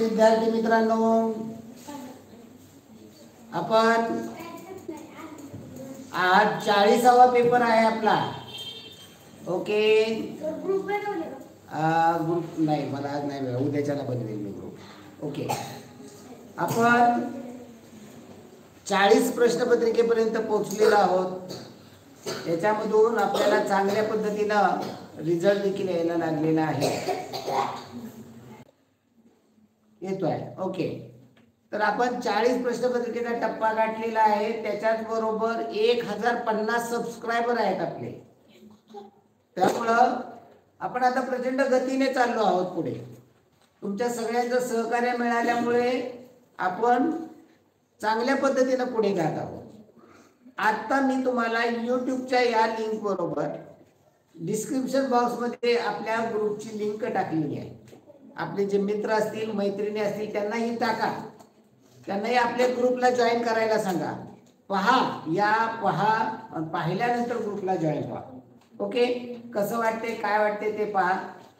विद्यार्थी मित्रांनो, आपण आज 40वा पेपर आहे आपला. ओके, ग्रुप नाही, मला आज नाही, उद्याच्याला बनवेल मी ग्रुप. ओके, आपण 40 प्रश्नपत्रिकेपर्यंत पोहोचलेलो आहोत. याच्यामधून आपल्याला चांगल्या पद्धतीनं रिझल्ट देखील यायला लागलेला आहे, येतोय. ओके, तर आपण 40 प्रश्नपत्रिकेचा टप्पा गाठलेला आहे. त्याच्याच बरोबर 1050 सबस्क्रायबर आहेत आपले. त्यामुळं आपण आता प्रचंड गतीने चाललो आहोत पुढे. तुमच्या सगळ्यांचं सहकार्य मिळाल्यामुळे आपण चांगल्या पद्धतीने पुढे जात आहोत. आता मी तुम्हाला यूट्यूबच्या या लिंक बरोबर डिस्क्रिप्शन बॉक्समध्ये आपल्या ग्रुपची लिंक टाकलेली आहे. आपले जे मित्र असतील, मैत्रिणी असतील, त्यांनाही टाका. त्यांनाही आपल्या ग्रुपला जॉईन करायला सांगा. पाहिल्यानंतर ग्रुपला जॉईन व्हा. ओके, कसं वाटते, काय वाटते ते पहा.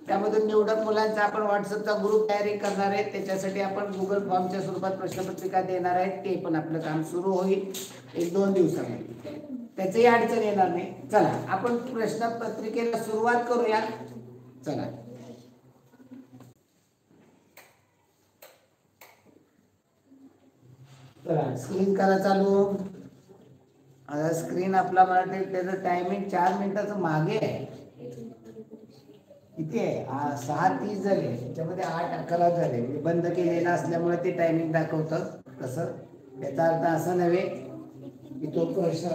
त्यामधून निवडक मुलांचा आपण व्हॉट्सअपचा ग्रुप तयारी करणार आहे. त्याच्यासाठी आपण गुगल फॉर्मच्या स्वरूपात प्रश्नपत्रिका देणार आहे. ते पण आपलं काम सुरू होईल 1-2 दिवसामध्ये. त्याचीही अडचण येणार नाही. चला, आपण प्रश्नपत्रिकेला सुरुवात करूया. चला, स्क्रीन करा चालू. आता स्क्रीन आपला मराठी त्याचं टायमिंग 4 मिनिटाचं मागे आहे. किती आहे? 6:30 झाले. त्याच्यामध्ये 8:11 झाले. मी बंद केलेलं असल्यामुळे ते टायमिंग दाखवतं तसं. याचा अर्थ असं नव्हे की तो प्रश्न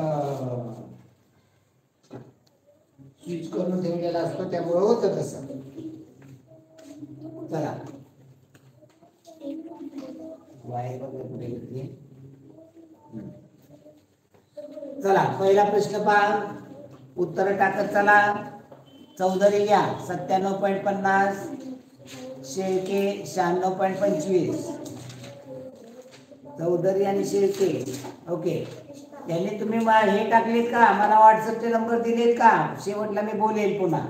स्विच करून ठेवलेला असतो, त्यामुळे होतं तसं. चला, चला, पहिला प्रश्न पहा. उत्तर टाकत चला. चौधरी घ्या 97.50, शेळके 96.25. चौधरी आणि शेळके. ओके, त्यांनी तुम्ही हे टाकलेत का? मला व्हॉट्सअपचे नंबर दिलेत का? शेवटला मी बोलेल पुन्हा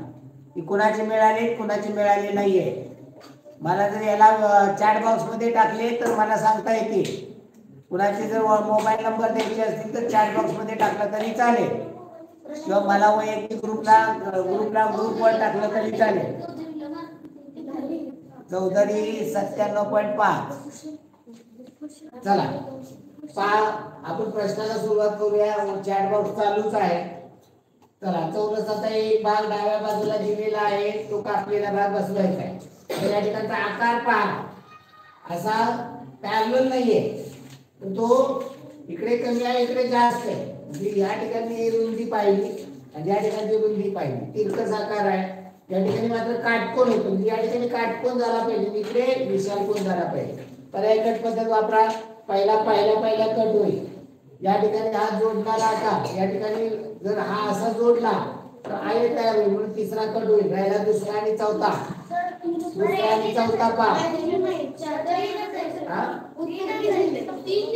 की कुणाचे मिळाले, कुणाचे मिळाले नाहीये. मला जर याला चॅट बॉक्स मध्ये टाकले तर मला सांगता येतील. कुणाचे जर मोबाईल नंबर द्यायचे असतील तर चॅट बॉक्स मध्ये टाकला तरी चालेल, किंवा मला वैयक्तिक ग्रुपवर टाकलं तरी चालेल. चौधरी 97.5. चला पहा, आपण प्रश्नाला सुरुवात करूया. चॅट बॉक्स चालूच आहे. चला, चौरसाचा एक भाग डाव्या बाजूला दिलेला आहे, तो कापलेला भाग बसवायचा आहे. या ठिकाणचा आकार पहा, असा पॅरलल नाहीये, तो इकडे कमी आहे, इकडे जास्त आहे. म्हणजे या ठिकाणी रुंदी पाहिली आणि या ठिकाणी रुंदी पाहिली, तिरकस आकार आहे. या ठिकाणी मात्र काटकोन होतो, म्हणजे या ठिकाणी काटकोन झाला पाहिजे, इकडे विशाल कोन झाला पाहिजे. पर्याय कट पद्धत वापरा. पहिला कट होईल. या ठिकाणी हा जोडणारा आकार, या ठिकाणी जर हा असा जोडला तर आयत तयार होईल, म्हणून तिसरा कट होईल. राहिला दुसरा आणि चौथा. दुसरा आणि चौथा पहा.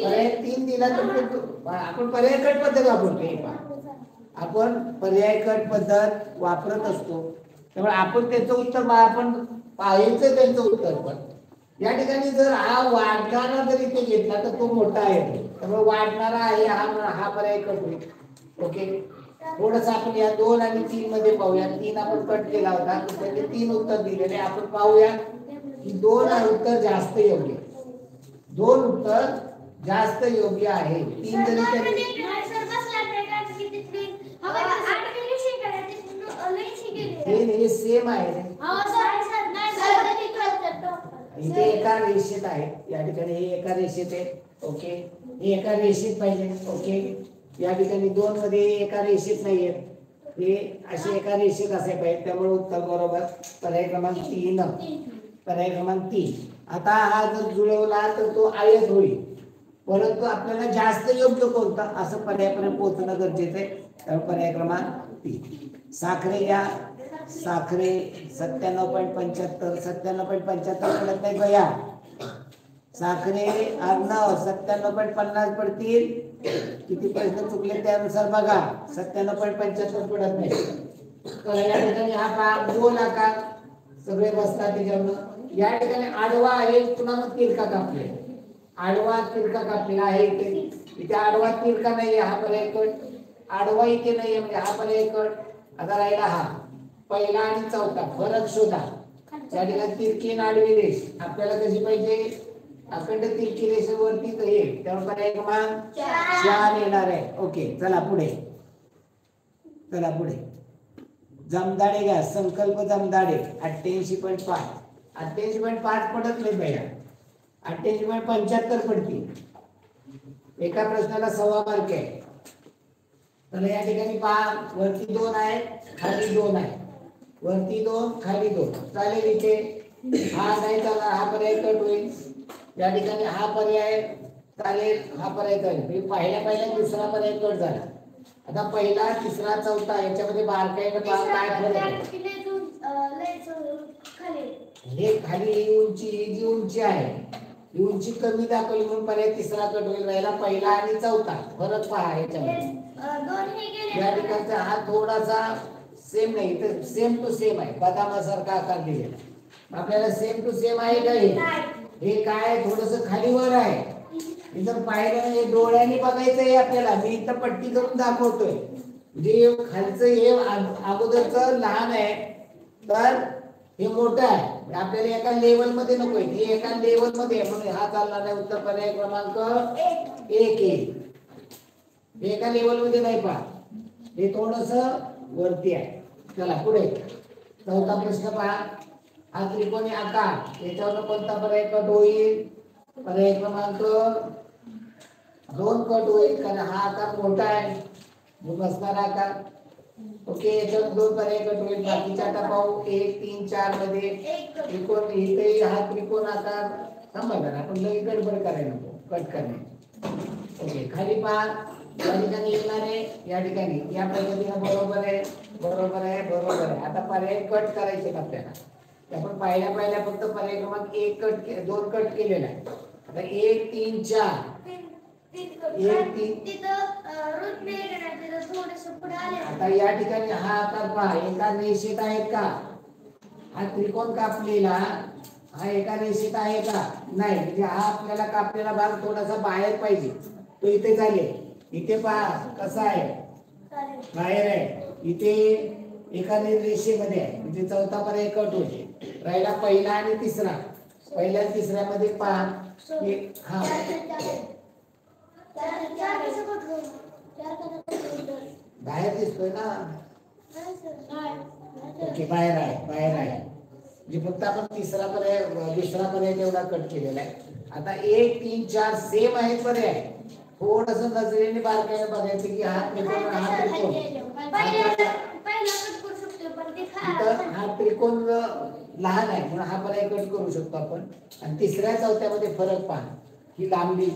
पर्याय 3 दिला तर आपण पर्याय कट पद्धत वापरतो. आपण पर्याय कट पद्धत वापरत असतो, त्यामुळे आपण त्याचं उत्तर आपण पाहायचं त्यांचं उत्तर. पण या ठिकाणी जर हा वाढणारा जर इथे घेतला तर तो मोठा आहे, त्यामुळे वाढणारा आहे हा पर्याय कट होईल. ओके, थोडस आपण या 2 आणि 3 मध्ये पाहूया. 3 आपण कट केला होता, त्याचे 3 उत्तर दिलेले. आपण पाहूया की 2 उत्तर जास्त योग्य, 2 उत्तर जास्त योग्य आहे. 3 जरी हे सेम आहे. इथे एका रेषेत आहे, या ठिकाणी हे एका रेषेत आहे. ओके, हे एका रेषेत पाहिजे. ओके, या ठिकाणी 2 मध्ये एका रेषेत नाहीये, हे असे एका रेषेत असे पाहिजे. त्यामुळे उत्तर बरोबर पर्याय क्रमांक 3. पर्याय क्रमांक 3. आता हा जर जुळवला तर तो आयत होईल, परंतु आपल्याला जास्त योग्य कोणता असं पर्यायापर्यंत पोहोचणं गरजेचं आहे. त्यामुळे पर्याय क्रमांक 3. साखरे घ्या. साखरे 97.75. 97.75 पडत नाही बया. साखरे अर्णव 97.50 पडतील. किती प्रश्न चुकले त्यानुसार बघा. 97.75 पडत नाही. तर या ठिकाणी हा भाग 2 आकार सगळे बसतात त्याच्यावर. या ठिकाणी आडवा आहे, पुन्हा मग तिरका कापले, आडवा तिरका कापलेला आहे इथे. इथे आडवा तिरका नाहीये, हा पर्याय कट. आडवा इथे नाहीये म्हणजे हा पर्याय कट. आता राहिला हा पहिला आणि चौथा, फरक शोधा. या ठिकाणी तिरकी आणि आडवी रेष आपल्याला कशी पाहिजे, अखंड तिरकी रेषेवरती येईल, त्यामुळे पर्याय क्रमांक 4 येणार आहे. ओके, चला पुढे, चला पुढे. जमदाडे घ्या, संकल्प जमदाडे 88.5. 88.5 पडत नाही पहिला, 88.75 पडतील. एका प्रश्नाला 1.25 मार्क आहे. तर या ठिकाणी पहा, वरती 2 आहे, खाली 2 आहे, वरती 2 खाली 2. चालेल, इथे हा नाही चालणार, हा पर्याय कट होईल. या ठिकाणी हा पर्याय चालेल, हा पर्याय चालेल. पहिल्या दुसरा पर्याय कट झाला. आता पहिला, तिसरा, चौथा याच्यामध्ये बारकाईने पहा काय फरक आहे. हे खाली ही उंची, ही जी उंची आहे ही उंची कमी दाखवली म्हणून पर्याय तिसरा कट होईल. राहिला पहिला आणि चौथा, फरक पहा याच्यामध्ये. या ठिकाणचा हा थोडासा सेम नाही, तर सेम टू सेम आहे, बदामासारखा आकार दिलेला. आपल्याला सेम टू सेम आहे का? हे काय थोडस खाली वर आहे. इथं पाहिलं, हे डोळ्यांनी बघायचंय आपल्याला. मी इथं पट्टी करून दाखवतोय, म्हणजे खालचं हे अगोदरच लहान आहे, तर हे मोठं आहे. आपल्याला एका लेवल मध्ये नकोय, हे एका लेवल मध्ये आहे म्हणून हा चालणार नाही. उत्तर पर्याय क्रमांक 1 येईल. हे एका लेवल मध्ये नाही पहा, हे थोडस वरती आहे. चला पुढे, चौथा प्रश्न पहा. हा त्रिकोणी आकार, याच्यावर कोणता पर्याय कट होईल? पर्याय क्रमांक 2 कट होईल, कारण हा आकार मोठा आहे, बसणारा आकार. ओके, याच्यावर 2 पर्याय कट होईल. बाकीच्या आता पाहू 1, 3, 4 मध्ये त्रिकोण, इथे हा त्रिकोण आकार. थांबा जरा, आपण लगेच गडबड करायला नको, कट करणे. ओके, खाली पहा, या ठिकाणी येणार आहे, या ठिकाणी या पद्धतीने बरोबर आहे, बरोबर आहे, बरोबर आहे. आता पर्याय कट करायचे आपल्याला. आपण पहिल्या फक्त पर्याय क्रमांक 1 कट, 2 कट केलेला आहे. आता 1, 3, 4 आता या ठिकाणी हा आकार पहा, एका रेषेत आहेत का? हा त्रिकोण कापलेला हा एका रेषेत आहे का? नाही, म्हणजे हा आपल्याला कापलेला भाग थोडासा बाहेर पाहिजे, तो इथे झाले. इथे पहा कसा आहे, बाहेर आहे. इथे एका रेषेमध्ये आहे, म्हणजे चौथा पर्याय कट होते. राहिला पहिला आणि तिसरा. पहिल्या आणि तिसऱ्यामध्ये पहा, हा बाहेर दिसतोय ना. ओके, बाहेर आहे, बाहेर आहे. म्हणजे फक्त आपण तिसरा पर्याय, दुसरा पर्याय तेवढा कट केलेला आहे. आता 1, 3, 4 सेम आहेत पर्याय. थोडस नजरेने बारकाईने बघायचं की हा त्रिकोण, हा त्रिकोण लहान आहे म्हणून हा पर्याय कट करू शकतो आपण. आणि तिसऱ्या चौथ्यामध्ये फरक पहा, ही लांबी,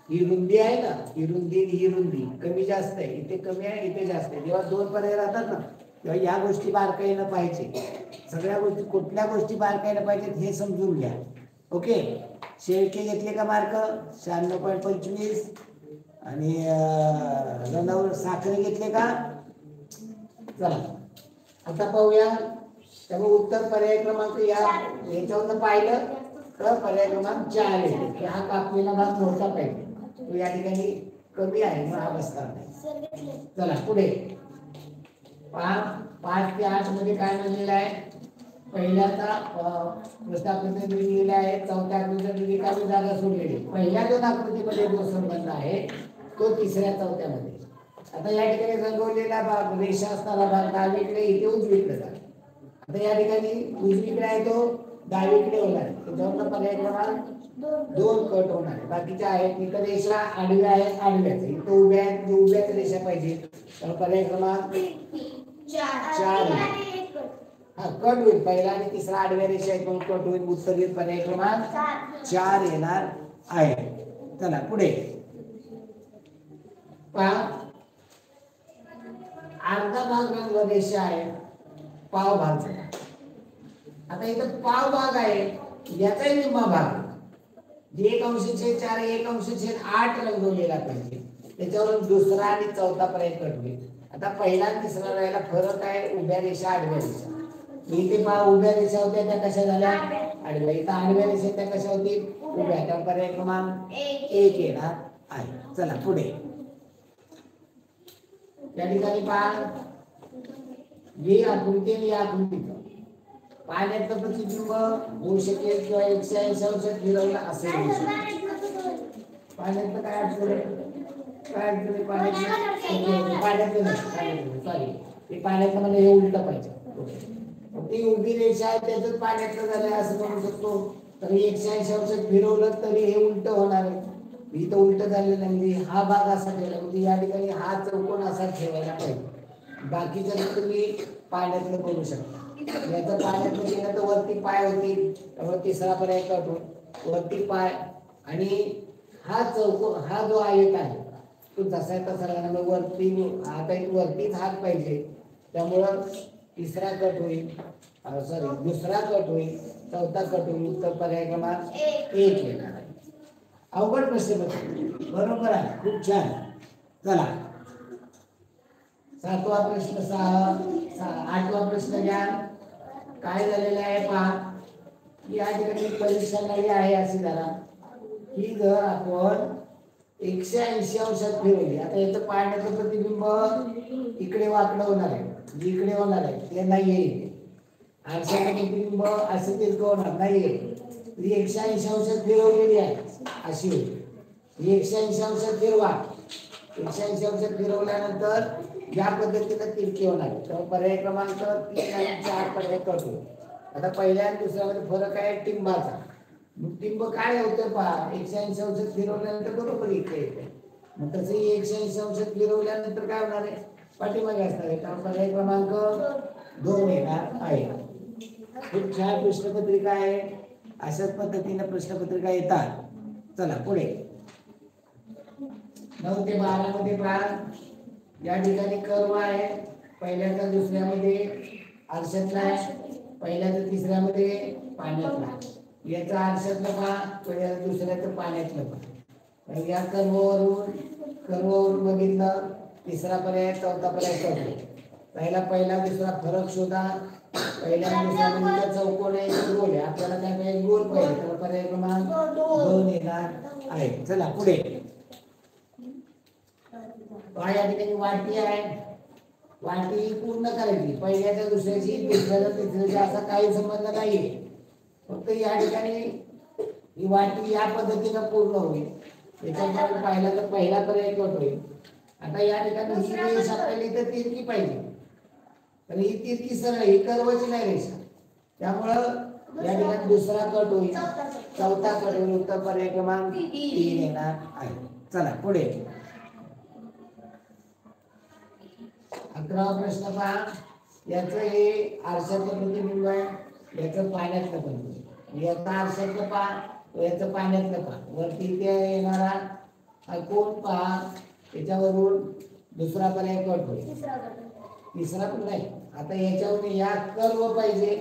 ही रुंदी आहे ना, ही रुंदी, ही रुंदी कमी जास्त आहे. इथे कमी आहे, इथे जास्त आहे. जेव्हा 2 पर्याय राहतात ना, तेव्हा या गोष्टी बारकाईनं पाहिजे. सगळ्या गोष्टी, कुठल्या गोष्टी बारकाईनं पाहिजेत हे समजून घ्या. ओके, शेळके घेतले का मार्क? 96.25. आणि रनवर साखरे घेतले का? चला आता पाहूया. त्यामुळे उत्तर पर्याय क्रमांक याच्यावरनं पाहिलं तर पर्याय क्रमांक 4 येते. हा कापलेला भाग मोठा पाहिजे, तो या ठिकाणी कमी आहे म्हणून हा बसणार नाही. चला पुढे 5 ते 8 मध्ये काय म्हणलेलं आहे? पहिल्याचा प्रश्नाकृती दिलेला आहे, चौथ्या आकृतीमध्ये रिकामी जागा सोडलेली. पहिल्या 2 आकृतीमध्ये जो संबंध आहे तो तिसऱ्या चौथ्यामध्ये. आता या ठिकाणी रंगवलेला भाग, रेषा असणारा भाग डावीकडे, इथे उजवीकडे जातो. आता या ठिकाणी उजवीकडे आहे तो डावीकडे होणार आहे, त्याच्यावर पर्याय क्रमांक 2 कट होणार आहे. बाकीच्या आहेत, इथं रेषा आडव्या आहेत, आडव्याच इथं उभ्या आहेत, उभ्याच रेषा पाहिजे, तर पर्याय क्रमांक 4 हा कट होईल. पहिला आणि तिसरा आडव्या रेषा आहेत म्हणून कट होईल. उत्तर येईल पर्याय क्रमांक 4 येणार आहे. चला पुढे पहा, अर्धा भाग रंग रेषा आहे, पाव भाग. आता इथं पाव भाग आहे, याचाही निम्मा भाग 1/4 1/8 रंगवलेला पाहिजे. त्याच्यावर दुसरा आणि चौथा पर्याय कट होईल. आता पहिला आणि तिसरा राहिला, फरक आहे उभ्या रेषा, आडव्या रेषा. इथे पहा, उभ्या रेषा होत्या त्या कशा झाल्या? आडव्या. इथं आडव्या रेषा त्या कशा होतील उभ्या. त्या पर्याय क्रमांक 1 येणार आहे. चला पुढे या ठिकाणी पहा ही आकृती आणि या आकृतीचं पाण्याचं प्रतिबिंब होऊ शकेल किंवा 180 अंशात फिरवलं असेल होऊ शकेल. पाण्याचं काय अडचण काय अडचण पाण्याचं सॉरी ते पाण्याचं म्हणजे हे उलट पाहिजे. ती उभी रेषा आहे त्याच पाण्याचं झालं असं म्हणू शकतो. तर 180 अंशात फिरवलं तरी हे उलट होणार आहे. इथं उलट झालेलं नाही म्हणजे हा भाग असा ठेवला म्हणजे या ठिकाणी हा चौकोन असा ठेवायला पाहिजे. बाकीचं तुम्ही पाण्यातलं करू शकता. याचं पाण्यातलं केलं तर वरती पाय होतील त्यामुळे तिसरा पर्याय कट वरती पाय आणि हा चौकोन हा जो आयत आहे तो जसा आहे तसा राहणार. वरती आता एक वरतीच हात पाहिजे त्यामुळं तिसरा कट होईल सॉरी दुसरा कट होईल चौथा कट होईल. उत्तर पर्याय क्रमांक 1 येणार आहे. अवघड प्रश्न बरोबर आहे. खूप छान. चला 7वा प्रश्न 8वा प्रश्न घ्या. काय झालेलं आहे पहा या ठिकाणी परीक्षा नळी आहे अशी जरा ही जर आपण 180 अंशात फिरवली. आता याचं पाण्याचं प्रतिबिंब इकडे वाकडं होणार आहे इकडे होणार आहे ते नाहीये. आरशाचं प्रतिबिंब असे तिरकं होणार नाहीये. 180 अंशात फिरवलेली आहे अशी होती. 180 अंशात फिरवा. 180 अंशात फिरवल्यानंतर या पद्धतीने तिरकी होणार. तर पर्याय क्रमांक 3 आणि 4 पर्याय करतो. आता पहिल्या आणि दुसऱ्यामध्ये फरक आहे टिंबाचा. टिंब काय होतं पहा 180 अंशात फिरवल्यानंतर बरोबर इथे येते. मग तसं 180 अंशात फिरवल्यानंतर काय होणार आहे पाठीमागे असणार आहे. तर पर्याय क्रमांक 2 येणार आहे. खूप छान प्रश्नपत्रिका आहे. अशाच पद्धतीने प्रश्नपत्रिका येतात. चला पुढे 9 ते 12 मध्ये पहा या ठिकाणी कर्व आहे. पहिल्याचा दुसऱ्यामध्ये आरशातला आहे. पहिल्याचा तिसऱ्यामध्ये पाण्यातला. याचा आरशातला पहा पहिल्याचा दुसऱ्याचं पाण्यातलं पहा. या कर्ववरून बघितलं तिसरा पर्याय चौथा पर्याय करतो. पहिला दुसरा फरक शोधा. पहिल्या दुसऱ्या चौकोन आहे गोल आहे. आपल्याला काय पाहिजे गोल पाहिजे. तर पर्याय क्रमांक 2 येणार आहे. चला पुढे या ठिकाणी वाटी आहे. वाटी पूर्ण करायची. पहिल्याच्या दुसऱ्याची तिसऱ्याचा तिसऱ्याची असा काही संबंध नाहीये. फक्त या ठिकाणी ही वाटी या पद्धतीनं पूर्ण होईल. त्याच्यामध्ये पाहिला तर पहिला पर्याय कट होईल. आता या ठिकाणी ही रेषा आपल्याला इथं तिरकी पाहिजे तर ही तिरकी सरळ ही कर्वची नाही रेषा. त्यामुळं या ठिकाणी दुसरा कट होईल चौथा कट होईल. उत्तर पर्याय क्रमांक 3 येणार आहे. चला पुढे 11वा प्रश्न पहा. याचं हे आरशाचं प्रतिबिंब आहे. याचं पाण्यातलं प्रतिबिंब. याचा आरशातलं पहा याचं पाण्यातलं पहा. वरती ते येणारा हा कोण पहा त्याच्यावरून दुसरा पर्याय कट होईल. तिसरा पण नाही. आता याच्यावर या कर्व पाहिजे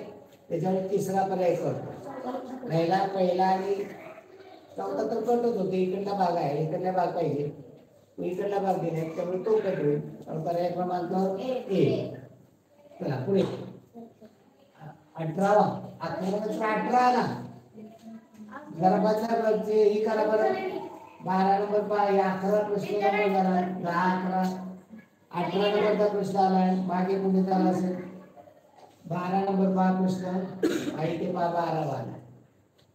त्याच्यावर तिसरा पर्याय कट राहिला. पहिला आणि चौथा तर कटच होते. इकडला भाग आहे इकडला भाग पाहिजे इकडला भाग दिला त्यामुळे तो कट होईल. पर्याय क्रमांक 1. चला पुढे 18वा 18 ना जरा बदला ही करा बरं. 12 नंबर पहा 11 प्रश्न नंबर जरा 10 11 18 नंबरचा प्रश्न आलाय. मागे पुढे झाला असेल. 12 नंबर पहा प्रश्न आहे ते पहा 12 वाला.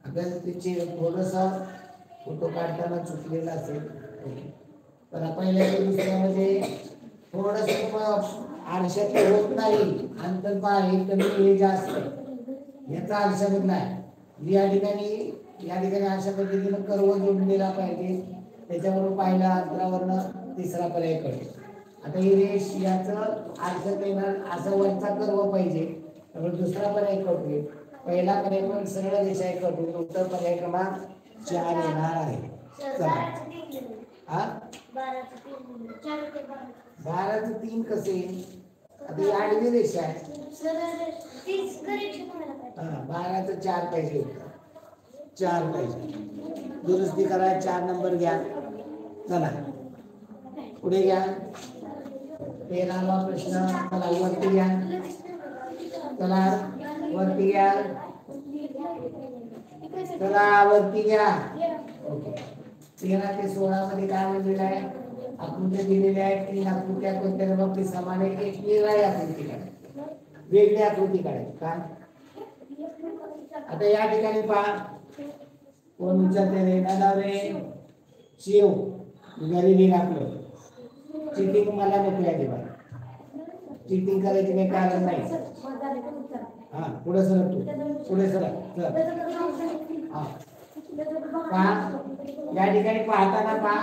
आपल्याला तिचे थोडस फोटो काढताना चुकलेला असेल. तर पहिल्या दुसऱ्यामध्ये थोडस आरशात होत नाही. अंतर पहा हे कमी हे जास्त याचा आरशात नाही. या ठिकाणी अशा पद्धतीनं कर्व जोडलेला पाहिजे. त्याच्यावरून पहिल्या अंतरावरनं तिसरा पर्याय कळेल. आता ही रेष याचं आरशात येणार असा वरचा कर्व पाहिजे त्यामुळे दुसरा पर्याय कट पहिला पर्याय पण सरळ रेषा कट होईल. उत्तर पर्याय क्रमांक 4 येणार आहे. चला 12चं 3 कसे आता ही आडवी रेषा आहे. 12चं 4 पाहिजे होतं. 4 पाहिजे. दुरुस्ती करा. 4 नंबर घ्या. चला पुढे घ्या 13वा प्रश्न. चला वरती घ्या. चला वरती घ्या चला वरती घ्या. ओके 13 ते 16 मध्ये काय म्हणलेलं आहे? आकृत्या दिलेल्या आहेत. 3 आकृत्या कोणत्या बाबतीत समान आहे? एक वेगळी आकृती काढा, वेगळी आकृती काढायची काय. आता या ठिकाणी पहा कोण विचारते रे दादा रे शिव घरी आपलं चिटिंग मला नको आहे तेव्हा, चिटिंग करायची काही कारण नाही. हा पुढे सरक, तू पुढे सरक. हा पहा या ठिकाणी पाहताना पहा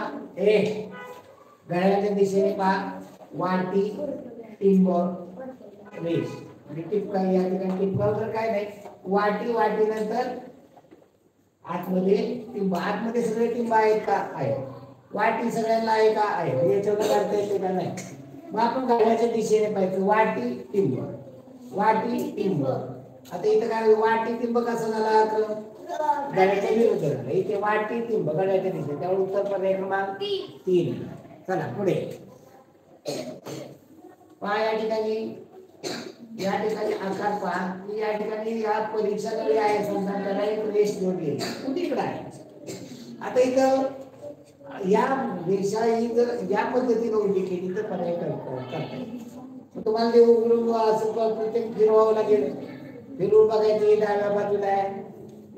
घड्याळाच्या दिशेने पहा वाटी टिंब रेष म्हणजे टिपका. या ठिकाणी टिपकाव तर काय नाही, वाटी नंतर आतमध्ये टिंब, आतमध्ये सगळे टिंब आहेत का? आहे. वाटी सगळ्यांना आहे का? आहे. याच्यावर काढता येते का? नाही. मग आपण घड्याळाच्या दिशेने पाहिजे वाटी टिंब, वाटी टिंब. आता इथं काय वाटी टिंब कसं झाला? घड्याळाच्या विरुद्ध झालं. इथे वाटी टिंब घड्याळाच्या दिशेने, त्यामुळे उत्तर पर्याय क्रमांक 3. चला पुढे पहा या ठिकाणी आकार पहा की या ठिकाणी या परीक्षा नळी आहे समजा, त्याला एक रेष जोडली तिकडे आहे. आता इथं या रेषा ही जर या पद्धतीने उभी केली तर पर्याय करता येईल. तुम्हाला ते उघडून असं प्रत्येक फिरवावं लागेल. फिरून बघायची डाव्या बाजूला आहे,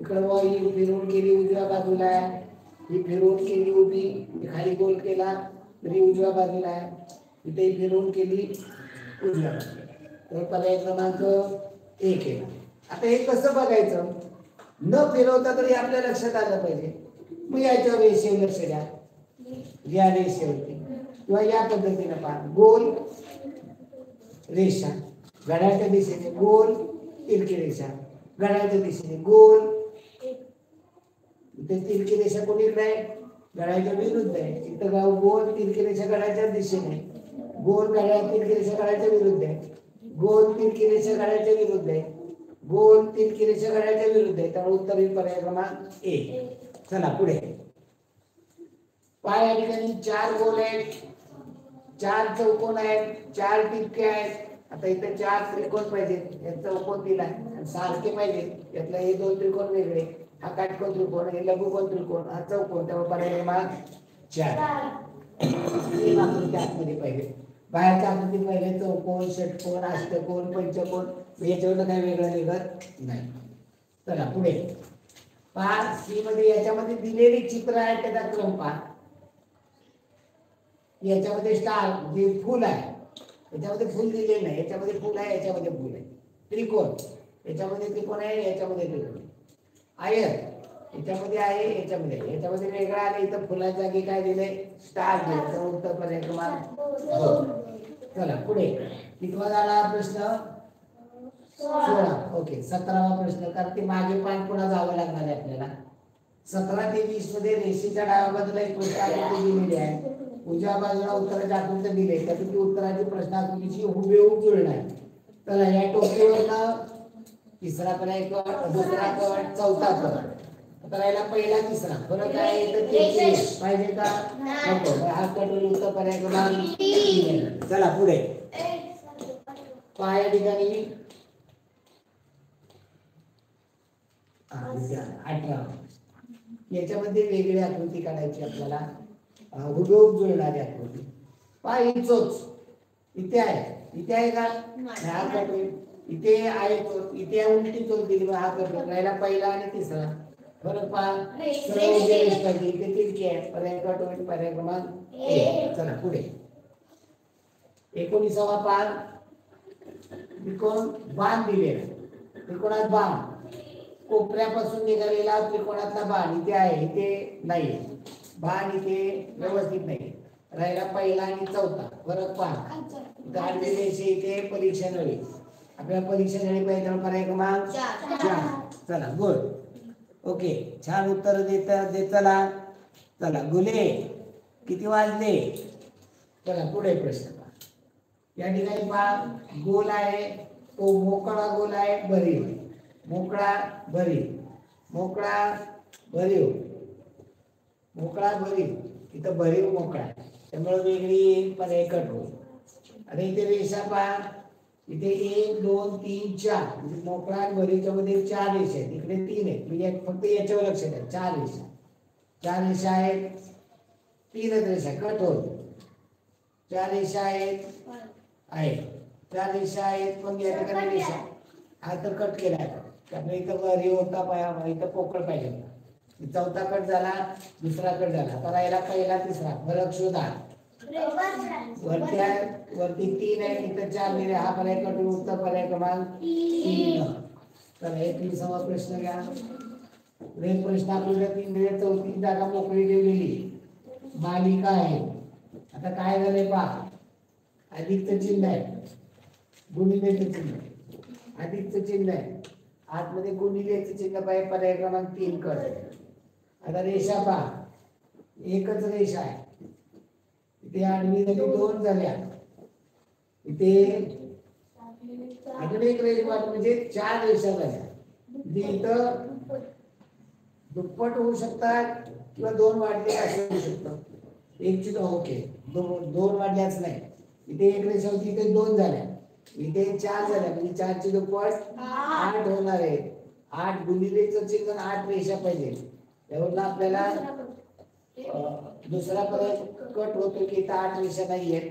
इकडं ही फिरून केली उजव्या बाजूला आहे, ही फिरून केली उभी, खाली गोल केला तरी उजव्या बाजूला आहे, इथे फिरून केली उजव्या बाजूला. तर पर्याय क्रमांक 1 आहे. आता हे कसं बघायचं? न फिरवता तरी आपल्या लक्षात आलं पाहिजे. मग याच्यावर रेषेवर लक्ष द्या, या रेषेवरती किंवा या पद्धतीने पहा. गोल रेषा घड्याळाच्या दिशेने, गोल तिरकी रेषा घड्याळाच्या दिशेने, गोल. इथे तिरकी रेषा कोणीकडे आहे? घड्याळाच्या विरुद्ध आहे. इथं गाव गोल तिरकी रेषा घड्याळाच्या दिशेने, गोल घड्याळ तिरकी रेषा घड्याळाच्या विरुद्ध आहे, गोल तिरकी रेषा घड्याळाच्या विरुद्ध आहे, गोल तिरकी रेषा घड्याळाच्या विरुद्ध आहे. त्यामुळे उत्तर येईल पर्याय क्रमांक 1. चला पुढे पहा या ठिकाणी 4 गोल आहेत, 4 चौकोन आहेत, 4 टिपके आहेत. आता इथे 4 त्रिकोण पाहिजेत, याचा चौकोन दिला सारखे पाहिजे. यातला हे 2 त्रिकोण वेगळे, हा काटकोन त्रिकोण, हे लघुकोन त्रिकोण, हा चौकोन. त्यामुळे पर्याय क्रमांक 4. आतमध्ये पाहिजे, बाहेरच्या आकृतीत पाहिजे चौकोन, षटकोन, अष्टकोन, पंचकोन. याच्यावर काही वेगळं निघत नाही. चला पुढे पहा सी मध्ये याच्यामध्ये दिलेली चित्र आहे त्याचा क्रम पहा. याच्यामध्ये स्टार जे फुल आहे, याच्यामध्ये फुल दिलेलं नाही, याच्यामध्ये फुल आहे, याच्यामध्ये फुल आहे. त्रिकोण याच्यामध्ये त्रिकोण आहे, याच्यामध्ये त्रिकोण. आयत याच्यामध्ये आहे, याच्यामध्ये आहे, याच्यामध्ये वेगळा आले. इथं फुलाच्या जागी काय दिले? स्टार दिले. तर उत्तर पर्याय क्रमांक 2. चला पुढे कितवा झाला प्रश्न? 16. ओके 17वा प्रश्न. कारण ते मागे पान पुन्हा जावं लागणार आहे आपल्याला. 17 ते 20 मध्ये रेषेच्या डाव्या बाजूला एक प्रश्नाकृती दिलेली आहे, उजव्या बाजूला उत्तराची आकृती दिली आहे. त्यापैकी उत्तराची प्रश्नाकृतीची हुबेहूब जुळणार आहे. तर या टोपीवरनं तिसरा पर्याय कट, दुसरा कट, चौथा कट. तर याला पहिला तिसरा फरक आहे तर पाहिजे का? नको. हा कट उत्तर पर्याय क्रमांक 3. चला पुढे पहा या ठिकाणी 18. याच्यामध्ये वेगळी आकृती काढायची आपल्याला, हुबेहूब जुळणारी आकृती. पहा ही चोच इथे आहे, इथे आहे का? हा कट इथे आहे, इथे उलटी चोच दिली, हा कट राहिला पहिला आणि तिसरा. फरक पहा, इथे तिरकी आहे. पर्याय कट होईल पर्याय क्रमांक 1. चला पुढे 19वा पान. त्रिकोण बाण दिलेला, त्रिकोणात बाण, कोपऱ्यापासून निघालेला त्रिकोणातला बाण इथे आहे, इथे नाही. बाण इथे व्यवस्थित नाही. राहिला पहिला आणि चौथा. फरक पहा, आडवी रेषे इथे परीक्षा नळी. आपल्याला परीक्षा नळी पाहिजे पर्याय क्रमांक 4. चला गुड. ओके छान उत्तर देत चला. चला गुले किती वाजले? चला पुढे प्रश्न पहा. या ठिकाणी पहा गोल आहे, तो मोकळा गोल आहे, भरीव, मोकळा भरीव, मोकळा भरीव, मोकळा भरीव. इथं भरीव मोकळा त्यामुळे वेगळी पर्याय कट होईल. आणि इथे रेषा पहा इथे 1 2 3 4 म्हणजे मोकळा आणि भरीच्या मध्ये 4 रेषा आहेत, इकडे 3 आहेत. म्हणजे फक्त याच्यावर लक्ष द्या, 4 रेषा, 4 रेषा आहेत, 3च रेषा कट होत, 4 रेषा आहेत, 4 रेषा आहेत, पण या ठिकाणी रेषा हा तर कट केला आहे, कारण इथं वरी होता पाया, इथं पोकळ पाहिजे होता. चौथा कट झाला, दुसरा कट झाला, तर राहिला पहिला तिसरा. फरक शोधा. वरती 3 आहे, इथं 4 दिले, हा पर्याय कट, उत्तर पर्याय क्रमांक 3. तर हे 30वा प्रश्न घ्या. हे प्रश्न आपल्याला 3 दिले, चौथी जागा मोकळी ठेवलेली मालिका आहे. आता काय झालंय पहा, अधिकचं चिन्ह आहे, गुणिलेचं चिन्ह, अधिकचं चिन्ह आहे, आतमध्ये गुणिलेचं चिन्ह पाहिजे, पर्याय क्रमांक 3 कर. आता रेषा पहा, एकच रेषा आहे, इथे आडवी झाली, 2 झाल्या, इथे अजून एक रेषा म्हणजे 4 रेषा झाल्या. इथं दुप्पट होऊ शकतात किंवा 2 वाढले असं होऊ शकतं. एक चिन्ह ओके, 2 वाढल्याच नाही. इथे एक रेषा होती, इथे 2 झाल्या, इथे 4 झाल्या, म्हणजे 4 ची दुप्पट 8 होणार आहे. 8 गुणिलेचं चिन्ह 8 रेषा पाहिजे. त्यावरून आपल्याला दुसरा पर्याय कट होतो की इथं 8 रेषा नाहीयेत.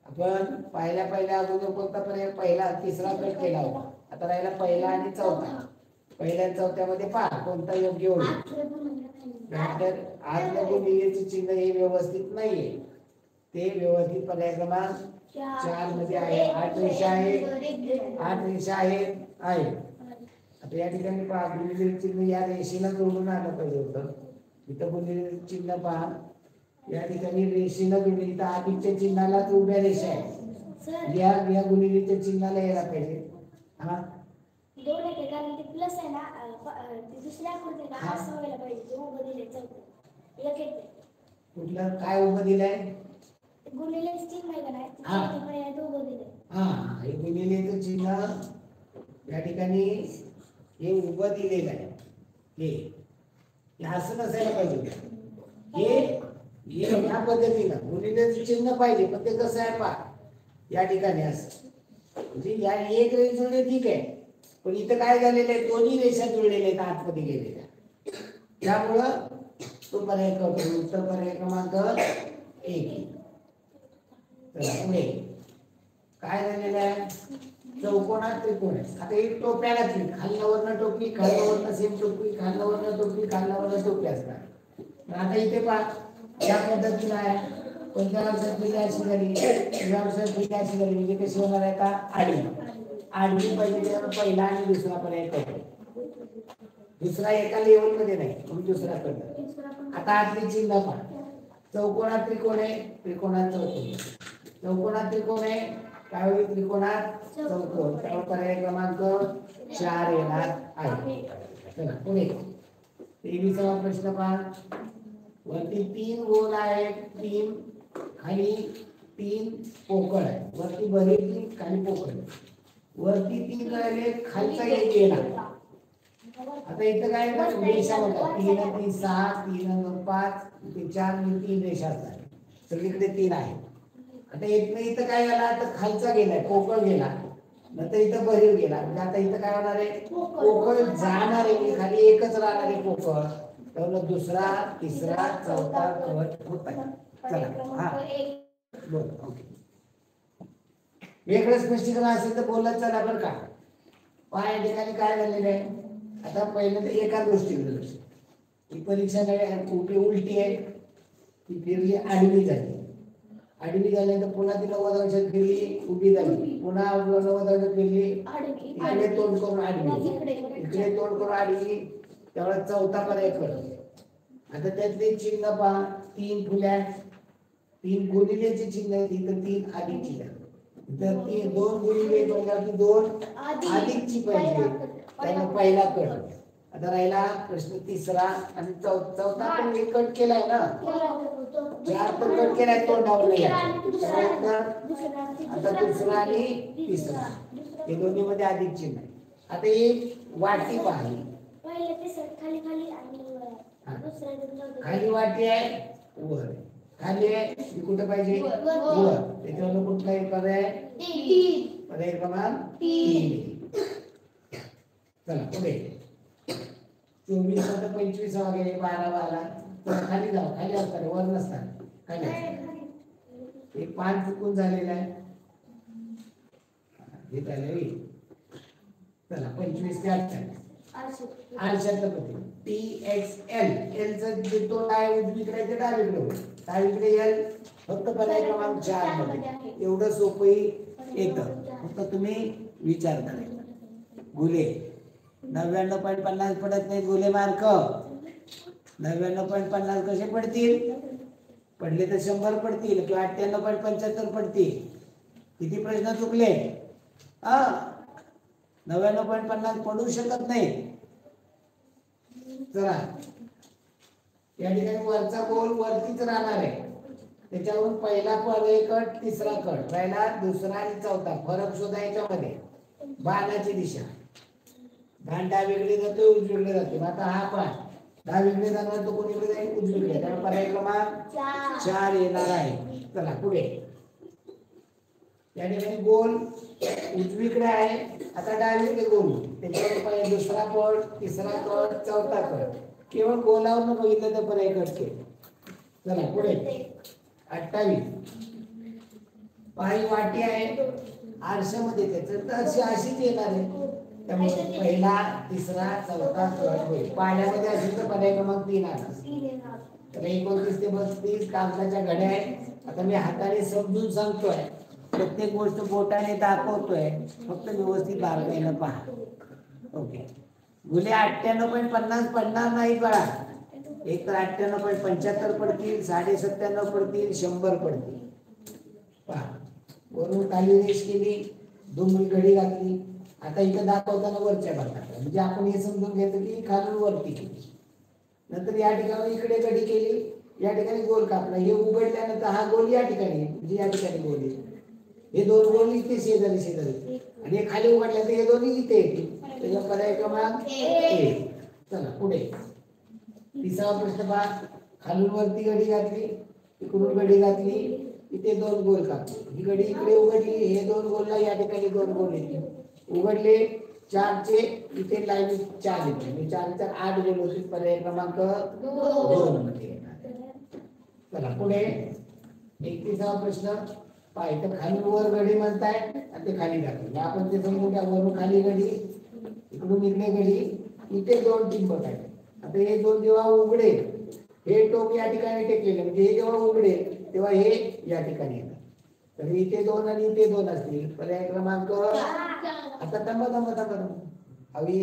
आपण पहिल्या अगोदर कोणता पर्याय, पहिला तिसरा कट केला होता. आता राहिला पहिला आणि चौथा. पहिल्या आणि चौथ्यामध्ये पहा कोणता योग्य होईल. आतल्या गुणिलेचे चिन्ह हे व्यवस्थित नाहीये, ते व्यवस्थित पर्याय क्रमांक 4 मध्ये आहे. 8 रेषा आहेत, 8 रेषा आहेत. आता या ठिकाणी पहा, गुणिले चिन्ह या रेषेला जोडून आलं पाहिजे होतं. इथं गुणिले चिन्ह पहा, या ठिकाणी रेषेला जोडून, इथं अधिकच्या चिन्हाला उभ्या रेषा आहे, या गुणिलेच्या चिन्हाला यायला पाहिजे. हा 2 आहे, कारण ते प्लस आहे ना, ते दुसऱ्या आकृतीला असं व्हायला पाहिजे, ते उभं दिले चौथं एक येते. कुठलं काय उभं दिलंय, गुणिलेचं चिन्ह आहे का नाही, चौथं पर्याय उभं दिले. हे गुणिलेचं चिन्ह या ठिकाणी हे उभं दिलेलं आहे. हे असं नसायला पाहिजे, हे या पद्धतीनं गुणिलेचं चिन्ह पाहिजे, पण ते कसं आहे पहा, या ठिकाणी असं म्हणजे या एक रेष जुळले ठीक आहे, पण इथं काय झालेलं आहे, दोन्ही रेषा जुळलेल्या आहेत, आतमध्ये गेलेल्या, त्यामुळं तो पर्याय करतो. उत्तर पर्याय क्रमांक 1. चला पुढे काय झालेलं आहे, चौकोनात त्रिकोण आहे. आता ही टोप्या घातली, खालनावरनं टोपी, खालनावरनं सेम टोपी, खालनावरनं टोपी, खालनावरनं टोपी असतात. आता इथे पहा, या पद्धतीनं आहे. कोणत्या वर्षात पिढी अशी झाली, या वर्षात पिढी अशी झाली, म्हणजे कशी होणार आहे का, आडवी पाहिजे, पहिला आणि दुसरा पर्याय करतो. दुसरा एका लेवल मध्ये नाही, म्हणून दुसरा करतो. आता आतली चिन्ह पहा, चौकोनात त्रिकोण आहे, त्रिकोणात चौकोन, चौकोनात त्रिकोण आहे, काय होईल, त्रिकोणात चौकोन, त्यामुळे पर्याय क्रमांक 4 येणार आहे. चला पुढे 23वा प्रश्न पहा, वरती 3 गोल आहेत, 3 खाली 3 पोकळ आहे, वरती भरी 3 खाली पोकळ, वरती 3 राहिले, खालचा 1 गेला. आता इथं काय रेषा होतात, 3 3 6 3 5 4 3 रेषा असतात, सगळीकडे 3 आहे. आता इथं काय झाला, आता खालचा गेलाय, पोकळ गेला, नंतर इथं भरीव गेला, म्हणजे आता इथं काय होणार आहे, पोकळ जाणार आहे, खाली एकच राहणार आहे पोकळ, त्यामुळे दुसरा तिसरा चौथा कट होत आहे. चला हा बोल, ओके. वेगळं स्पष्टीकरण असेल तर बोलत चला बरं का. पहा या ठिकाणी काय झालेलं आहे, आता पहिल्यांदा एका गोष्टीकडे लक्ष, ही परीक्षा उलटी आहे, ती फिरली आडवी झाली, आडवी झाल्यानंतर पुन्हा ती 90 अंशात फिरली, उभी झाली, पुन्हा 90 अंशात फिरली, इकडे तोंड करून आडवी, इकडे तोंड करून आडवी, त्यामुळे चौथा पर्याय करतो. आता त्यातले चिन्ह पहा, 3 फुल्या, 3 गुणिलेचे चिन्ह आहे, इथं 3 अधिक चिन्ह, तर 2 गुणिले 2 अधिकची पाहिजे, त्याला पहिला कट. आता राहिला प्रश्न तिसरा आणि चौथा पण एक कट केलाय ना, 4 पण कट केलाय तोंडावर नाही. आता दुसरा आणि तिसरा हे दोन्ही मध्ये अधिक चिन्ह आहे. आता ही वाटी पाहिली, खाली वाटी आहे, वर खाली आहे, कुठे पाहिजे वर, त्याच्यावर कुठला एक पर्याय पर्याय क्रमांक 3. चला पुढे 24 आता 25 वगैरे 12 तर खाली जाऊ, खाली असतात वर नसतात, खाली असतात. एक 5 चुकून झालेला आहे, हे झाले. चला 25 ते 28 आरशाप्रती TXL एल चा जे तोंड आहे उजवीकडे ते डावीकडे होईल, डावीकडे एल फक्त पर्याय क्रमांक 4 मध्ये. एवढं सोपंही येतं, फक्त तुम्ही विचार करा. गुले 99.50 पडत नाही गुले मार्क. 99.50 कसे पडतील? पडले तर 100 पडतील किंवा 98.75 पडतील. किती प्रश्न चुकले? 99.50 पडू शकत नाही. चला या ठिकाणी वरचा गोल वरतीच राहणार आहे, त्याच्यावरून पहिला पर्याय कट, तिसरा कट, पहिला दुसरा आणि चौथा फरक शोधा याच्यामध्ये. बाणाची दिशा, बाण डावीकडे जातो उजवीकडे जातो. आता हा बाण डावीकडे जाणार तो कोणीकडे जाईल? उजवीकडे. त्यामुळे पर्याय क्रमांक 4 येणार आहे. चला पुढे या ठिकाणी गोल उजवीकडे आहे, आता डावीकडे गोल, त्याच्यावर दुसरा कट, तिसरा कट, चौथा कट. केवळ गोलावर बघितलं तर पर्याय कट केले. चला पुढे 28 पायी वाटी आहे आरशामध्ये, त्याचं तर अशीच येणार आहे. त्यामुळे पहिला तिसरा चौथा कट होईल. पाण्यामध्ये असेल तर पर्याय क्रमांक 3 आला. तर 29 ते 32 कागदाच्या घड्या आहेत. आता मी हाताने समजून सांगतोय, प्रत्येक गोष्ट बोटाने दाखवतोय, फक्त व्यवस्थित बारकाईनं पहा. ओके. गुले 98.50 पडणार नाही बघा. एक तर 98.75 पडतील, 97.5 पडतील, 100 पडतील. पहा वरून खाली रेष केली, दुमडी घडी घातली. आता इथं दाखवताना वरच्या भागात म्हणजे आपण हे समजून घ्यायचं की खालून वरती केली. नंतर या ठिकाणी इकडे घडी केली, या ठिकाणी गोल कापला. हे उघडल्यानंतर हा गोल या ठिकाणी म्हणजे या ठिकाणी गोल येईल. हे दोन गोल इथे शेजारी शेजारी आणि हे खाली उघडल्यानंतर हे दोन्ही इथे येतील. त्याचा पर्याय क्रमांक 1. चला पुढे 30वा प्रश्न पहा. खालून वरती घडी घातली, इकडून घडी घातली, इथे 2 गोल कापले. ही घडी इकडे उघडली, हे 2 गोलला या ठिकाणी 2 गोल येतील. उघडले 4 चे इथे लाईन 4 येते, 4 चे 8 गोल होतील. पर्याय क्रमांक 2 मध्ये येणार. चला पुढे 31वा प्रश्न पहा. इथं खाली वर घडी म्हणताय आणि ते खाली घातली. आपण ते समजून घ्या, वरून खाली घडी, इकडून इकडे घडी, इथे 2 टिंब काय. आता हे 2 जेव्हा उघडे, हे टोक या ठिकाणी टेकलेले म्हणजे हे जेव्हा उघडे तेव्हा हे या ठिकाणी येतात. तर इथे 2 आणि इथे 2 असतील. पर्याय क्रमांक आता थांबा हवी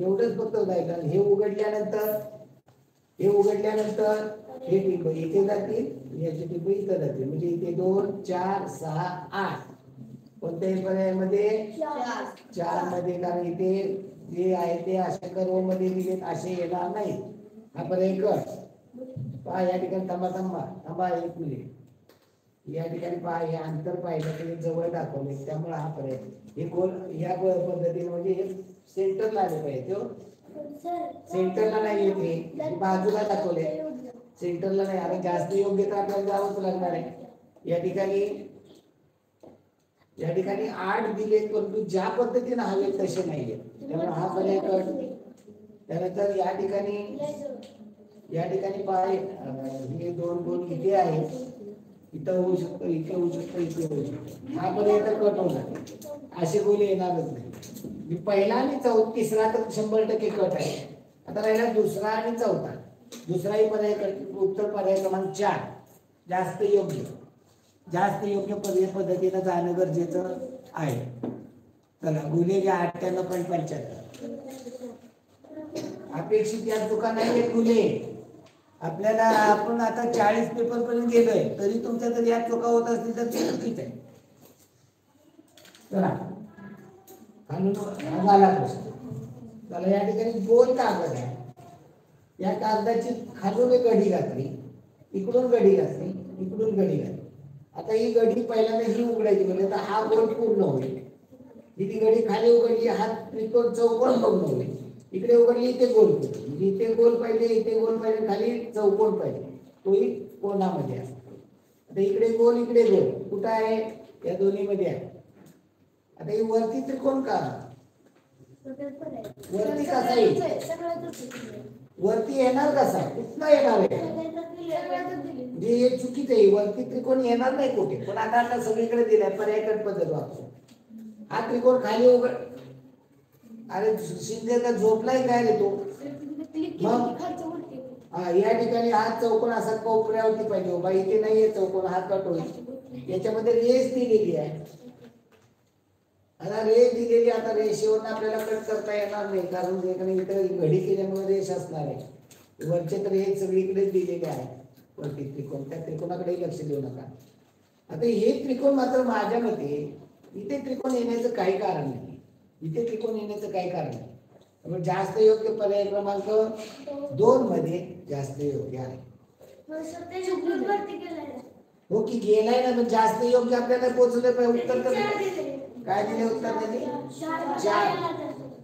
एवढंच फक्त जायचं. हे उघडल्यानंतर हे टिंब इथे जातील, याचे टिंब इथे जातील म्हणजे इथे 2 4 6 8. कोणत्याही पर्यायामध्ये 4 मध्ये, कारण इथे जे आहे ते अशा कर्व मध्ये दिलेत, असे येणार नाही. हा पर्याय कट. पहा या ठिकाणी थांबा 1 मिनिट. या ठिकाणी पहा हे अंतर पाहिलं तर जवळ दाखवले, त्यामुळे हा पर्याय. हे गोल या पद्धतीने म्हणजे हे सेंटरला आले पाहिजे. सेंटरला नाही येते, बाजूला दाखवले, सेंटरला नाही. आता जास्त योग्य तर आपल्याला जावंच लागणार आहे. या ठिकाणी 8 दिले, परंतु ज्या पद्धतीने हवे तसे नाहीये, त्यामुळे हा पर्याय कट. त्यानंतर या ठिकाणी पाय हे 2 गोल इथे आहेत, इथं होऊ शकतो, इथे होऊ शकतो, इथे होऊ शकतो. हा पर्याय तर कट होणार, असे गोल येणारच नाही. पहिला आणि तिसरा तर 100% कट आहे. आता राहिला दुसरा आणि चौथा. दुसराही पर्याय कट. उत्तर पर्याय क्रमांक 4 जास्त योग्य पद्धतीनं जाणं गरजेचं आहे. चला गुन्हे घ्या 98.75. अपेक्षित या चुका नाही आहेत गुन्हे. आपल्याला आपण आता 40 पेपर पर्यंत गेलोय, तरी तुमच्या जर या चुका होत असतील तर ते चुकीच आहे. चला खालून झाला प्रश्न. चला या ठिकाणी गोल कागद आहे, या कागदाची खालून एक घडी घातली, इकडून घडी घातली, इकडून घडी घातली. आता ही घडी पहिल्यांदा ही उघडायची म्हणजे आता हा गोल पूर्ण होईल. ही ती घडी खाली उघडली, हा त्रिकोण चौकोन पूर्ण होईल. इकडे उघडली, इथे गोल पाहिजे, इथे गोल पाहिजे, इथे गोल पाहिजे, खाली चौकोन पाहिजे, तोही कोणामध्ये असतो. आता इकडे गोल, इकडे गोल कुठं आहे? या दोन्ही मध्ये आहे. आता हे वरती त्रिकोण का वरती कसा येईल वरती येणार कसा कुठनं येणार आहे म्हणजे हे चुकीचं आहे वरती त्रिकोण येणार नाही कुठे पण आता सगळीकडे दिलाय पर्यायकट पद्धत वापरू हा त्रिकोण खाली उघड अरे शिंदे का झोपलाय काय रे तो मग या ठिकाणी हा चौकोन असा कोपऱ्यावरती पाहिजे बाबा इथे नाहीये चौकोन हा कट होईल याच्यामध्ये रेष दिलेली आहे आता रेष दिलेली आता रेषेवर आपल्याला कट करता येणार नाही कारण इथे घडी केल्यामुळे रेष असणार आहे वरचे तर हे सगळीकडे दिलेले आहे वरती त्रिकोण त्या त्रिकोणाकडे लक्ष देऊ नका आता हे त्रिकोण मात्र माझ्या मते इथे त्रिकोण येण्याचं काही कारण नाही इथे त्रिकोण येण्याचं काही कारण नाही त्यामुळे जास्त योग्य पर्याय क्रमांक 2 मध्ये जास्त योग्य आहे हो की गेलाय ना पण जास्त योग्य आपल्याला पोहोचलं पाहिजे उत्तर तर काय दिले उत्तर त्याने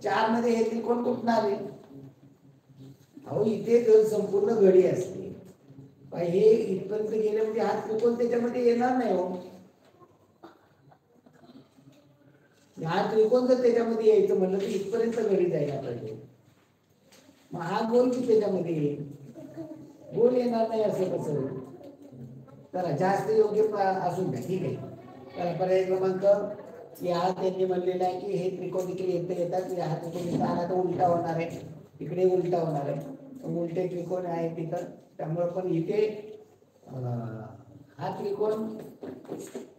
4 मध्ये हे त्रिकोण कुठून आले अहो इथे जर संपूर्ण घडी असते हे इथपर्यंत गेले म्हणजे हा त्रिकोण त्याच्यामध्ये येणार नाही हो हा त्रिकोण जर त्याच्यामध्ये यायचं म्हणलं तर इथपर्यंत घडी जायला पाहिजे मग हा गोल की त्याच्यामध्ये येईल गोल येणार नाही असं कसं चला जास्त योग्य असून द्या ठीक आहे चला पर्याय क्रमांक या त्यांनी म्हणलेलं आहे की हे त्रिकोण इकडे येतात हा त्रिकोण इथं आला तर उलटा होणार आहे इकडे उलटा होणार आहे उलटे त्रिकोण आहे तिथं त्यामुळे पण इथे हा त्रिकोण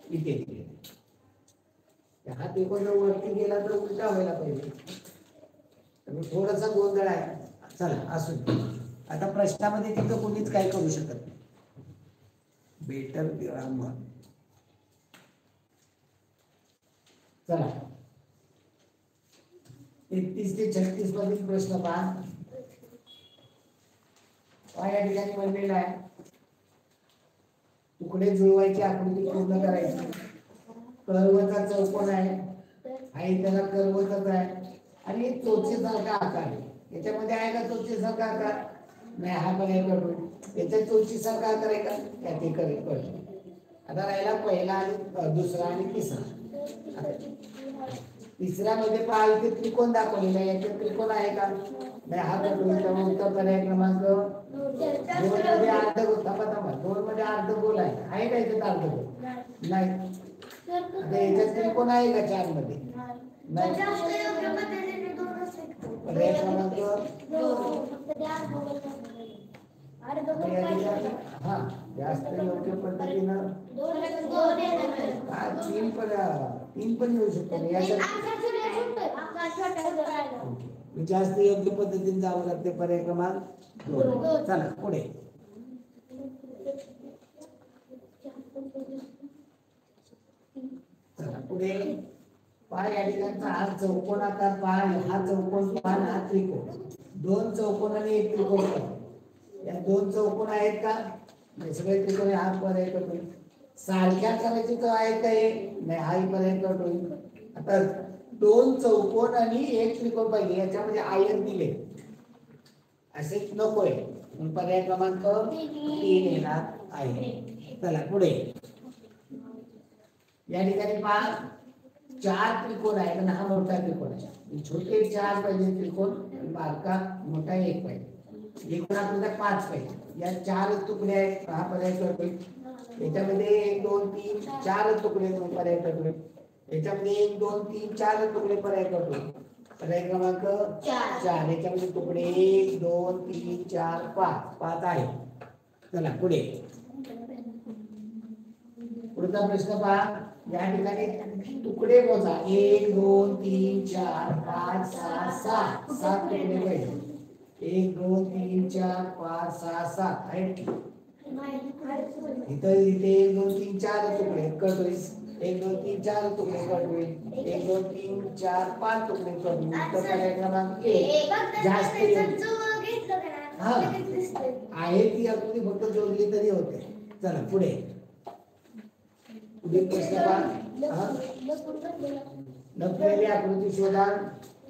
इथे हा त्रिकोण जर वरती गेला तर उलटा व्हायला पाहिजे थोडासा गोंधळ आहे चला असू आता प्रश्नामध्ये तिथं कोणीच काय करू शकत बेटर चला 31 ते 36 मधील प्रश्न पहा या ठिकाणी म्हणलेला आहे तुकडे जुळवायची आकृती पूर्ण करायची कर्वचा चौकोन आहे आणि त्याला कर्वचाच आहे आणि चोचीसारखा आकार आहे याच्यामध्ये आहे का चोचीसारखा आकार नाही हा पण एक याच्या चोचीसारखा आकार आहे का त्या ते करेक्ट आता राहिला पहिला आणि दुसरा आणि तिसरा तिसऱ्यामध्ये पहा इथे त्रिकोण दाखवलेला आहे याच्यात त्रिकोण आहे का नाही हा पण उत्तर पर्याय क्रमांक 2 मध्ये अर्ध गोल 2 मध्ये अर्ध गोल आहे का याच्यात अर्ध गोल नाही आता याच्यात त्रिकोण आहे का 4 मध्ये नाही पर्याय क्रमांक हा जास्त योग्य पद्धतीनं 3 पण येऊ शकतो जास्त योग्य पद्धतीने जावं लागते पर्याय क्रमांक 2 चला पुढे चला पुढे पहा या ठिकाणचा हा चौकोनाकार पहा हा चौकोन पहा हा त्रिकोण 2 चौकोन आणि 1 त्रिकोण या 2 चौकोन आहेत का सगळे त्रिकोण हा पर्याय करतो सारख्या करायचे तर आहे का हे नाही हाही पर्याय करतो आता 2 चौकोन आणि 1 त्रिकोण पाहिजे याच्यामध्ये आयत दिले असे नकोय पर्याय क्रमांक 3 येणार आहे चला पुढे या ठिकाणी पहा 4 त्रिकोण आहे पण हा मोठा त्रिकोण आहे छोटे 4 पाहिजे त्रिकोण बारका मोठा 1 पाहिजे एकूण आपल्याला 5 पाहिजे या 4 तुकडे आहेत हा पर्याय करतोय याच्यामध्ये 1 2 3 4 तुकडे पर्याय करतोय याच्यामध्ये 1 2 3 4 तुकडे पर्याय करतोय पर्याय क्रमांक 4 याच्यामध्ये तुकडे 1 2 3 4 5 आहे चला पुढे पुढचा प्रश्न पहा या ठिकाणी तुकडे मोजा 1 2 3 4 5 6 7 तुकडे पाहिजे 1 2 3 4 5 6 7 आहेत इथे 1 2 3 4 तुकडे करतोय 1 2 3 4 तुकडे करतोय 1 2 3 4 5 तुकडे करतोय उत्तर पर्याय क्रमांक 1 जास्त हा आहे ती आकृती फक्त जोडली तरी होते चला पुढे पुढील प्रश्न पहा लपलेली आकृती शोधा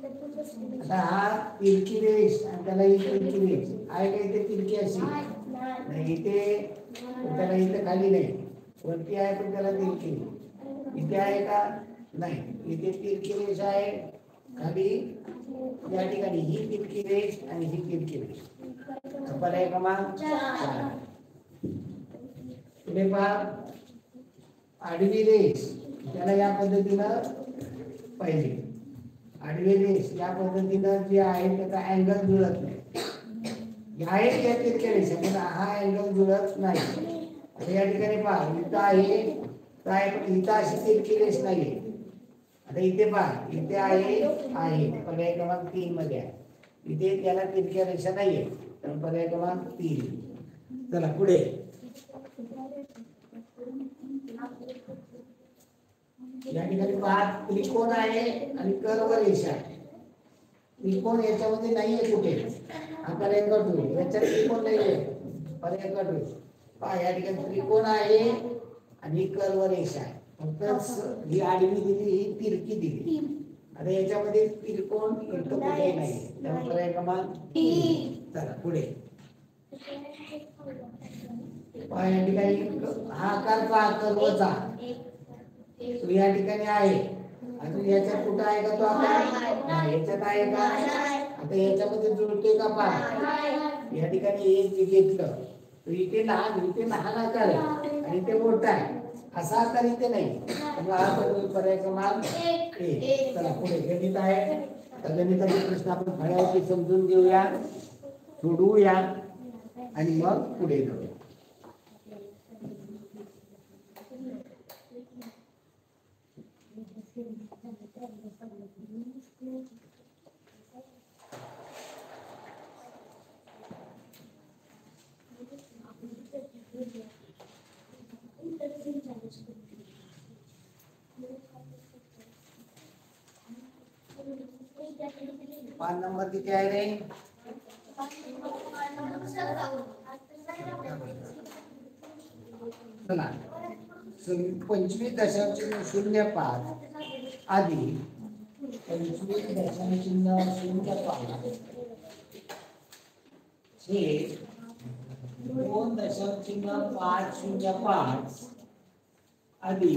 आता हा तिरकी रेष आणि त्याला ही तिरकी रेष आहे का इथे तिरकी अशी नाही इथे त्याला इथे खाली नाही वरती आहे पण त्याला तिरकी इथे आहे का नाही, इथे तिरकी रेष आहे खाली, या ठिकाणी ही तिरकी रेष आणि ही तिरकी रेष. पर्याय क्रमांक 4. पुढे पहा, आडवी रेष त्याला या पद्धतीनं पाहिजे. आडवी रेष या पद्धतीनं जी आहे त्याचा अँगल जुळत नाही. आहे त्या तिरक्या रेषा पण हा अँगल जुळत नाही. आता या ठिकाणी पहा, इथं आहे इथं अशी तिरकी रेष नाहीये. आता इथे पहा, इथे आहे पर्याय क्रमांक 3 मध्ये आहे. इथे त्याला तिरक्या रेषा नाहीये, तर पर्याय क्रमांक 3. चला पुढे. या ठिकाणी पहा, त्रिकोण आहे आणि कर्व रेषा आहे. त्रिकोण याच्यामध्ये नाहीये कुठे, हा पर्याय कट होईल. याच्यात त्रिकोण नाहीये, पर्याय कट होईल. पहा, या ठिकाणी त्रिकोण आहे आणि कर्व रेषा आहे. फक्त ही आडवी दिली, ही तिरकी दिली. आता याच्यामध्ये त्रिकोण इथं कुठे नाही, त्यामुळे पर्याय क्रमांक 3. चला पुढे. पहा, या ठिकाणी हा आकार पहा कर्वचा, तो या ठिकाणी आहे. अजून याच्यात कुठं आहे का तो आकार? याच्यात आहे का? आता याच्यामध्ये जुळतोय का पहा. या ठिकाणी एक जे घेतलं, तो इथे लहान आकार आहे आणि ते मोठा आहे. असा आकार इथे नाही, हा पर्याय क्रमांक 1. चला पुढे. गणित आहे, तर गणिताचे प्रश्न आपण फळ्यावरती समजून घेऊया, सोडवूया आणि मग पुढे जाऊया. पान नंबर किती आहे रे? चला, 25.05 आधी 25.05 हे 2.505 आधी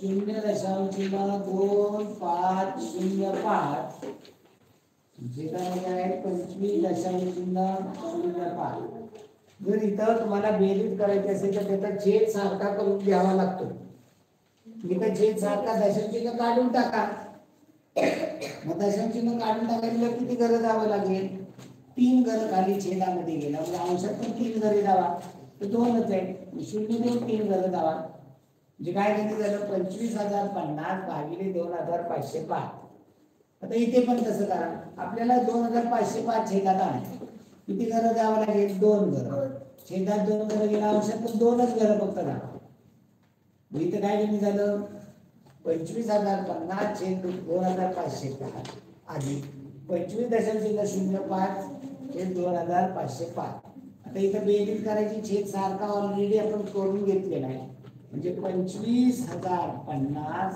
0.2505 जे काय आहे 25.05. जर इथं तुम्हाला बेरीज करायची असेल तर त्याचा छेद सारखा करून घ्यावा लागतो. इथं छेद सारखा दशमचिन्ह काढून टाका. मग दशमचिन्ह काढून टाकायला किती घरं जावं लागेल? 3 घरं खाली छेदामध्ये गेला, म्हणजे अंशात पण 3 घरे जावा, तर 2च आहे. 0 देऊन 3 घरं जावा, म्हणजे काय किती झालं? 25,050 भागिले 2,505. आता इथे पण तसं करा. आपल्याला 2,505 छेदात आहे, किती घरं जावं लागेल? 2 घरं. छेदात 2 घरं गेला, अंशात पण 2च घरं फक्त जावं. इथं काय किती झालं? 25,050 छेद 2,505 आधी 25.05 छेद 2,505. आता इथं बेरीज करायची, छेद सारखा ऑलरेडी आपण करून घेतलेला आहे, म्हणजे 25,050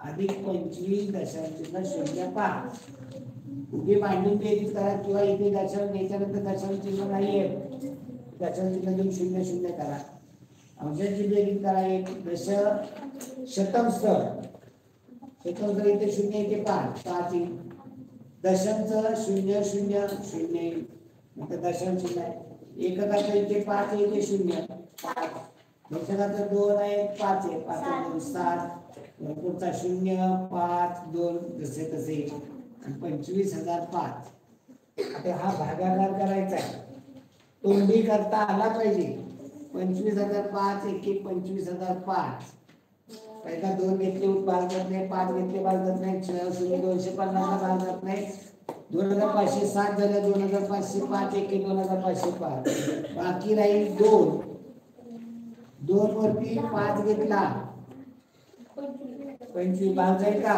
अधिक 25.05. उभी मांडून बेरीज करा, किंवा इथे दशांश याच्यानंतर दशांश चिन्ह नाहीये, दशांश चिन्ह देऊन 0 करा. अंशाची बेरीज करा, एक शतमस्तर इथे 0 इथे 5 येईल. दशांश 0 0 0 नंतर दशांश चिन्ह आहे. एककाचा इथे 5 इथे 0 5. दशकाचा 2 आहे 5 आहे 5 7. पुढचा 0 5 2 जसे तसे, आणि 25,005. आता हा भागाकार करायचा आहे, तोंडी करता आला पाहिजे. 25,005 1 25,005. पहिला 2 घेतले भाग करत नाही, 5 घेतले भाग करत नाही, 250 भाग करत नाही. 2,507 झाले, 2,505 1 2,505. बाकी राहील 2. 2 वरती 5 घेतला, 25 भाग जाईल का?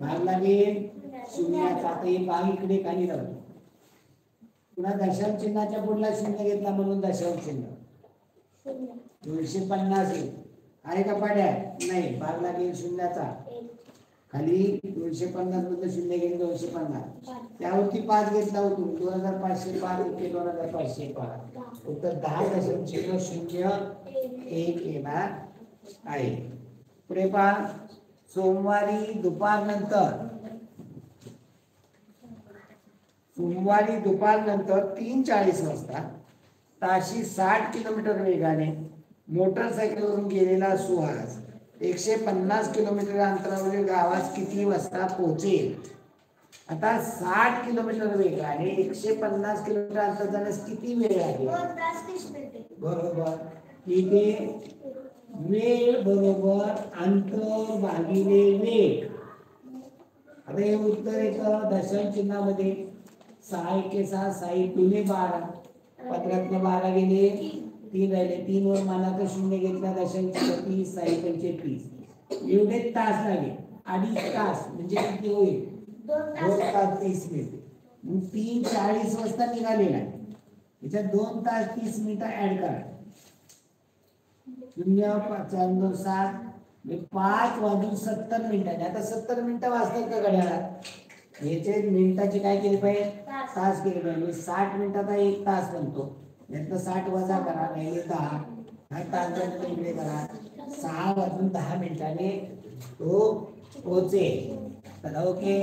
भाग लागेल 0चा. आता हे भाग इकडे खाली राहतो. पुन्हा दशांश चिन्हाच्या पुढला 0 घेतला म्हणून दशांश चिन्ह 250 आहे का पाड्या? नाही, भाग लागेल 0चा. खाली 250 बद्दल 0 घेऊन 250, त्यावरती 5 घेतला होतो 2,505 1 2,505. उत्तर 10.01 येणार आहे. पुढे पहा, सोमवारी दुपारनंतर 3:40 वाजता ताशी 60 किलोमीटर वेगाने मोटरसायकलवरून गेलेला सुहास 150 किलोमीटर अंतरावरील गावात किती वाजता पोहोचेल? आता 60 किलोमीटर वेगाने 150 किलोमीटर अंतर जाण्यास किती वेळ लागेल? 2 तास 30 मिनिटे. बरोबर. इथे वेळ बरोबर अंतर भागिले वेग. आता हे उत्तर येतं दशांश चिन्हामध्ये. 6 एके 6, 6 दुने 12, 15 12 गेले 3 राहिले, 3 वर मानाचं शून्य घेतला दशांश 30, 6 पंचे 30. एवढे तास लागेल. 2.5 तास म्हणजे किती होईल? 2 तास 30 मिनिट. 3:40 वाजता निघालेला आहे, याच्यात 2 तास 30 मिनिटं ऍड करा. 0 5 2 7 5 वाजून 70 मिनिटांनी. आता 70 मिनिटं वाजतात का घड्याळात? याचे मिनिटाचे काय केले पाहिजे? तास केले पाहिजे. 60 मिनिटाचा 1 तास बनतो. यातलं 60 वजा करा, राहिले 10. हा तास इकडे करा. 6 वाजून 10 मिनिटांनी तो पोहोचेल. तर okay,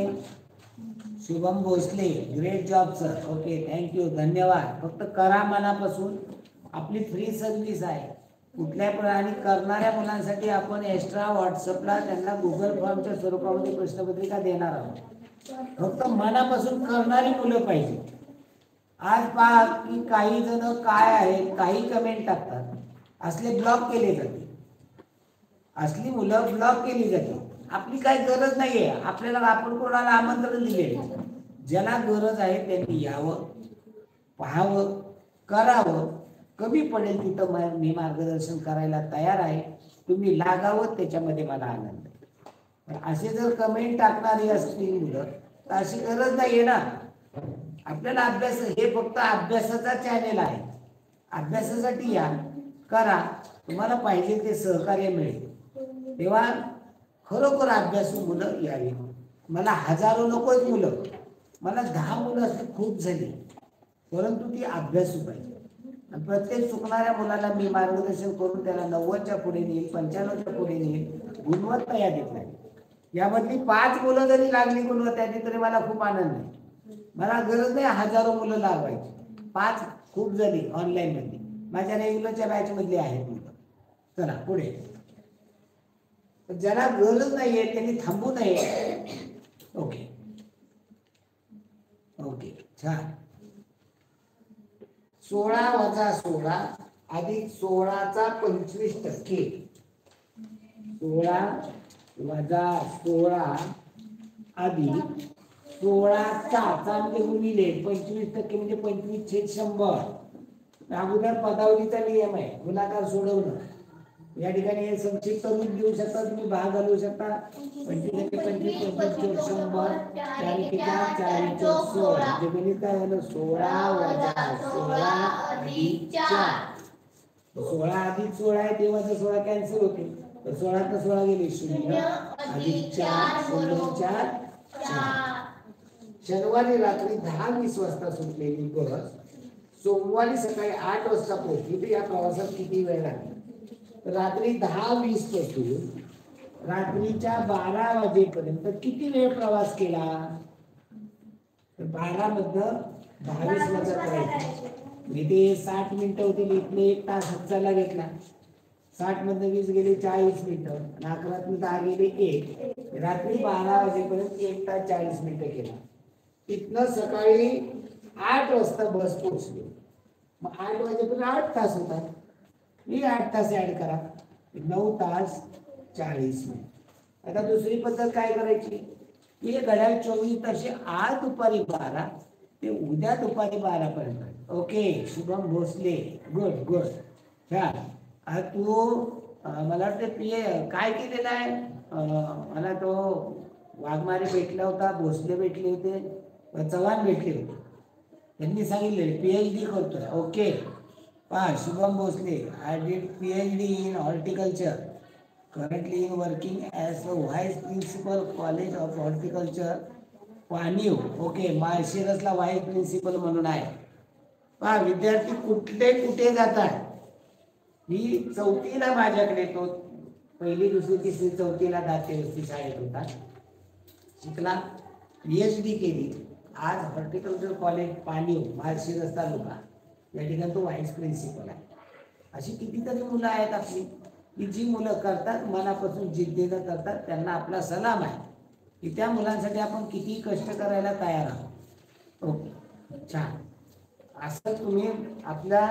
Shubham Bhosale, great job sir. Okay, thank you, धन्यवाद. फक्त करा मनापासून. आपली फ्री सर्व्हिस आहे. कुठल्या आणि करणाऱ्या मुलांसाठी आपण एक्स्ट्रा व्हॉट्सअपला त्यांना गुगल फॉर्मच्या स्वरूपामध्ये प्रश्नपत्रिका देणार आहोत. फक्त मनापासून करणारी मुलं पाहिजे. आज पहा की काही जण काय आहे, काही कमेंट टाकतात, असले ब्लॉक केले जाते. असली मुलं ब्लॉक केली जाते. आपली काही गरज नाहीये. आपल्याला आपण कोणाला आमंत्रण दिले? ज्याला गरज आहे त्यांनी यावं, पाहावं, करावं. कमी पडेल तिथं मी मार्गदर्शन करायला तयार आहे. तुम्ही लागावं, त्याच्यामध्ये मला आनंद आहे. असे जर कमेंट टाकणारी असतील मुलं तर अशी गरज नाहीये ना. आपल्याला अभ्यास, हे फक्त अभ्यासाचा चॅनेल आहे. अभ्यासासाठी या, करा, तुम्हाला पाहिजे ते सहकार्य मिळेल. तेव्हा खरोखर अभ्यासू मुलं यावी. मला हजारो नकोच मुलं, मला 10 मुलं असली खूप झाली, परंतु ती अभ्यासू पाहिजे. प्रत्येक चुकणाऱ्या मुलाला मी मार्गदर्शन करून त्याला 90च्या पुढे नेईल, 95च्या पुढे नेईल. गुणवत्ता यादीत नाही. यामधली 5 मुलं जरी लागली गुणवत्ता यादी तरी मला खूप आनंद आहे. मला गरज नाही हजारो मुलं लागवायची. 5 खूप झाली ऑनलाईन मध्ये. माझ्या रेग्युलरच्या बॅच मधली आहेत मुलं. चला पुढे. ज्याला गरज नाहीये त्यांनी थांबू नये. ओके ओके, छान. 16 वजा 16 अधिक 16चा 25%. 16 वजा 16 अधिक 16चा म्हणजे गुणिले 25% म्हणजे 25/100. अगोदर पदावलीचा नियम आहे गुणाकार सोडवणं. या ठिकाणी हे संक्षिप्त रूप देऊ शकता तुम्ही, भाग घालू शकता. 25 25 25 100 4 16 जे गणित काय झालं? 16 वजा 16 अधिक 4. 16 अधिक 16 आहे तेव्हा 16 कॅन्सल होते. तर 16 तर 16 गेले 0 अधिक 4 0 4 4. शनिवारी रात्री 10:20 वाजता सुटलेली बस सोमवारी सकाळी 8 वाजता पोहोचली. तर या प्रवासात किती वेळ लागला? रात्री 10:20 पासून रात्रीच्या 12 वाजेपर्यंत किती वेळ प्रवास केला? तर 12 मधनं 22 वजा करायचं. इथे 60 मिनिटं होती, इथले 1 तास हातचाला घेतला. 60 मधनं 20 गेले 40 मिनिटं आणि 11 10 गेले 1. रात्री 12 वाजेपर्यंत 1 तास 40 मिनिटं केला. इथनं सकाळी 8 वाजता बस पोहोचली. मग 8 वाजेपर्यंत 8 तास होतात. ही 8 तास ऍड करा, 9 तास 40 मिनिट. आता दुसरी पद्धत काय करायची? हे घड्याळ 24 तास आज दुपारी 12 ते उद्या दुपारी 12 पर्यंत. Okay, Shubham Bhosale, good good, छान. आता तू मला वाटतं काय केलेलं आहे? मला तो वाघमारे भेटला होता, भोसले भेटले होते, चव्हाण भेटले होते. त्यांनी सांगितले PhD करतोय. ओके, पहा Shubham Bhosale, I did PhD in horticulture, currently working as a vice principal college of horticulture, पाणीव. ओके, माळशिरसला व्हाईस प्रिन्सिपल म्हणून आहे. पहा विद्यार्थी कुठे जातात. मी 4थीला माझ्याकडे तो पहिली दुसरी तिसरी चौथीला दाते वस्ती शाळेत होता, शिकला, PhD केली. आज हॉर्टिकल्चर कॉलेज पाणी माळशिरस तालुका या ठिकाणी तो व्हाईस प्रिन्सिपल आहे. अशी कितीतरी मुलं आहेत आपली की जी मुलं करतात, मनापासून जिद्दीनं करतात. त्यांना आपला सलाम आहे की त्या मुलांसाठी आपण किती कष्ट करायला तयार आहोत. ओके, छान. असं तुम्ही आपल्या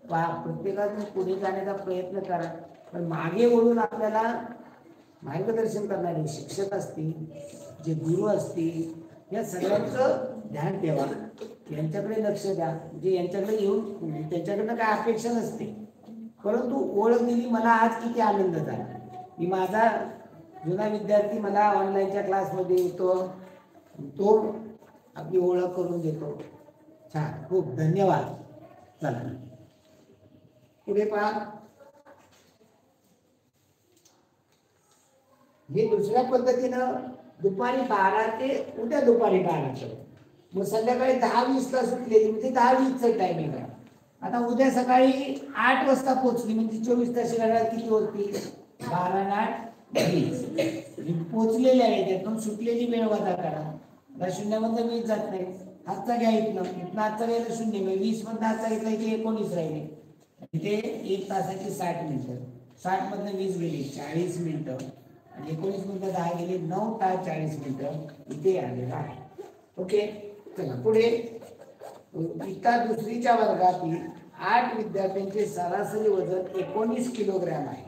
प्रत्येकाने पुढे जाण्याचा प्रयत्न करा. पण मागे वळून आपल्याला मार्गदर्शन करणारे शिक्षक असतील, जे गुरु असतील, या सगळ्यांचं ध्यान ठेवा, यांच्याकडे लक्ष द्या. म्हणजे यांच्याकडे येऊन त्यांच्याकडनं काय अपेक्षा नसते, परंतु ओळख दिली. मला आज किती आनंद झाला की माझा जुना विद्यार्थी मला ऑनलाईनच्या क्लासमध्ये येतो, तो आपली ओळख करून देतो. छान, खूप धन्यवाद. चला पुढे पहा. हे दुसऱ्या पद्धतीनं दुपारी 12 ते उद्या दुपारी 12 मग संध्याकाळी 10:20 ला सुटलेली, म्हणजे 10:20चं टायमिंग आहे. आता उद्या सकाळी 8 वाजता पोहोचली म्हणजे 24 तास घड्याळ किती होती? 12 आणि 8 20. पोहोचलेले आहे, त्यातून सुटलेली वेळ वजा करा. आता शून्यामधनं 20 जात नाही, हातचा घ्या इथनं हातचा घ्यायला 0, मग 20 मधनं हातचा घेतला इथे 19 राहिले. इथे 1 तासाची 60 मिनिटं, 60 मधनं 20 गेली 40 मिनिटं, आणि 19 मधनं 10 गेली 9 तास 40 मिनिटं इथे आलेलं आहे. ओके, चला पुढे. इयत्ता दुसरीच्या वर्गातील 8 विद्यार्थ्यांचे सरासरी वजन 19 किलोग्रॅम आहे.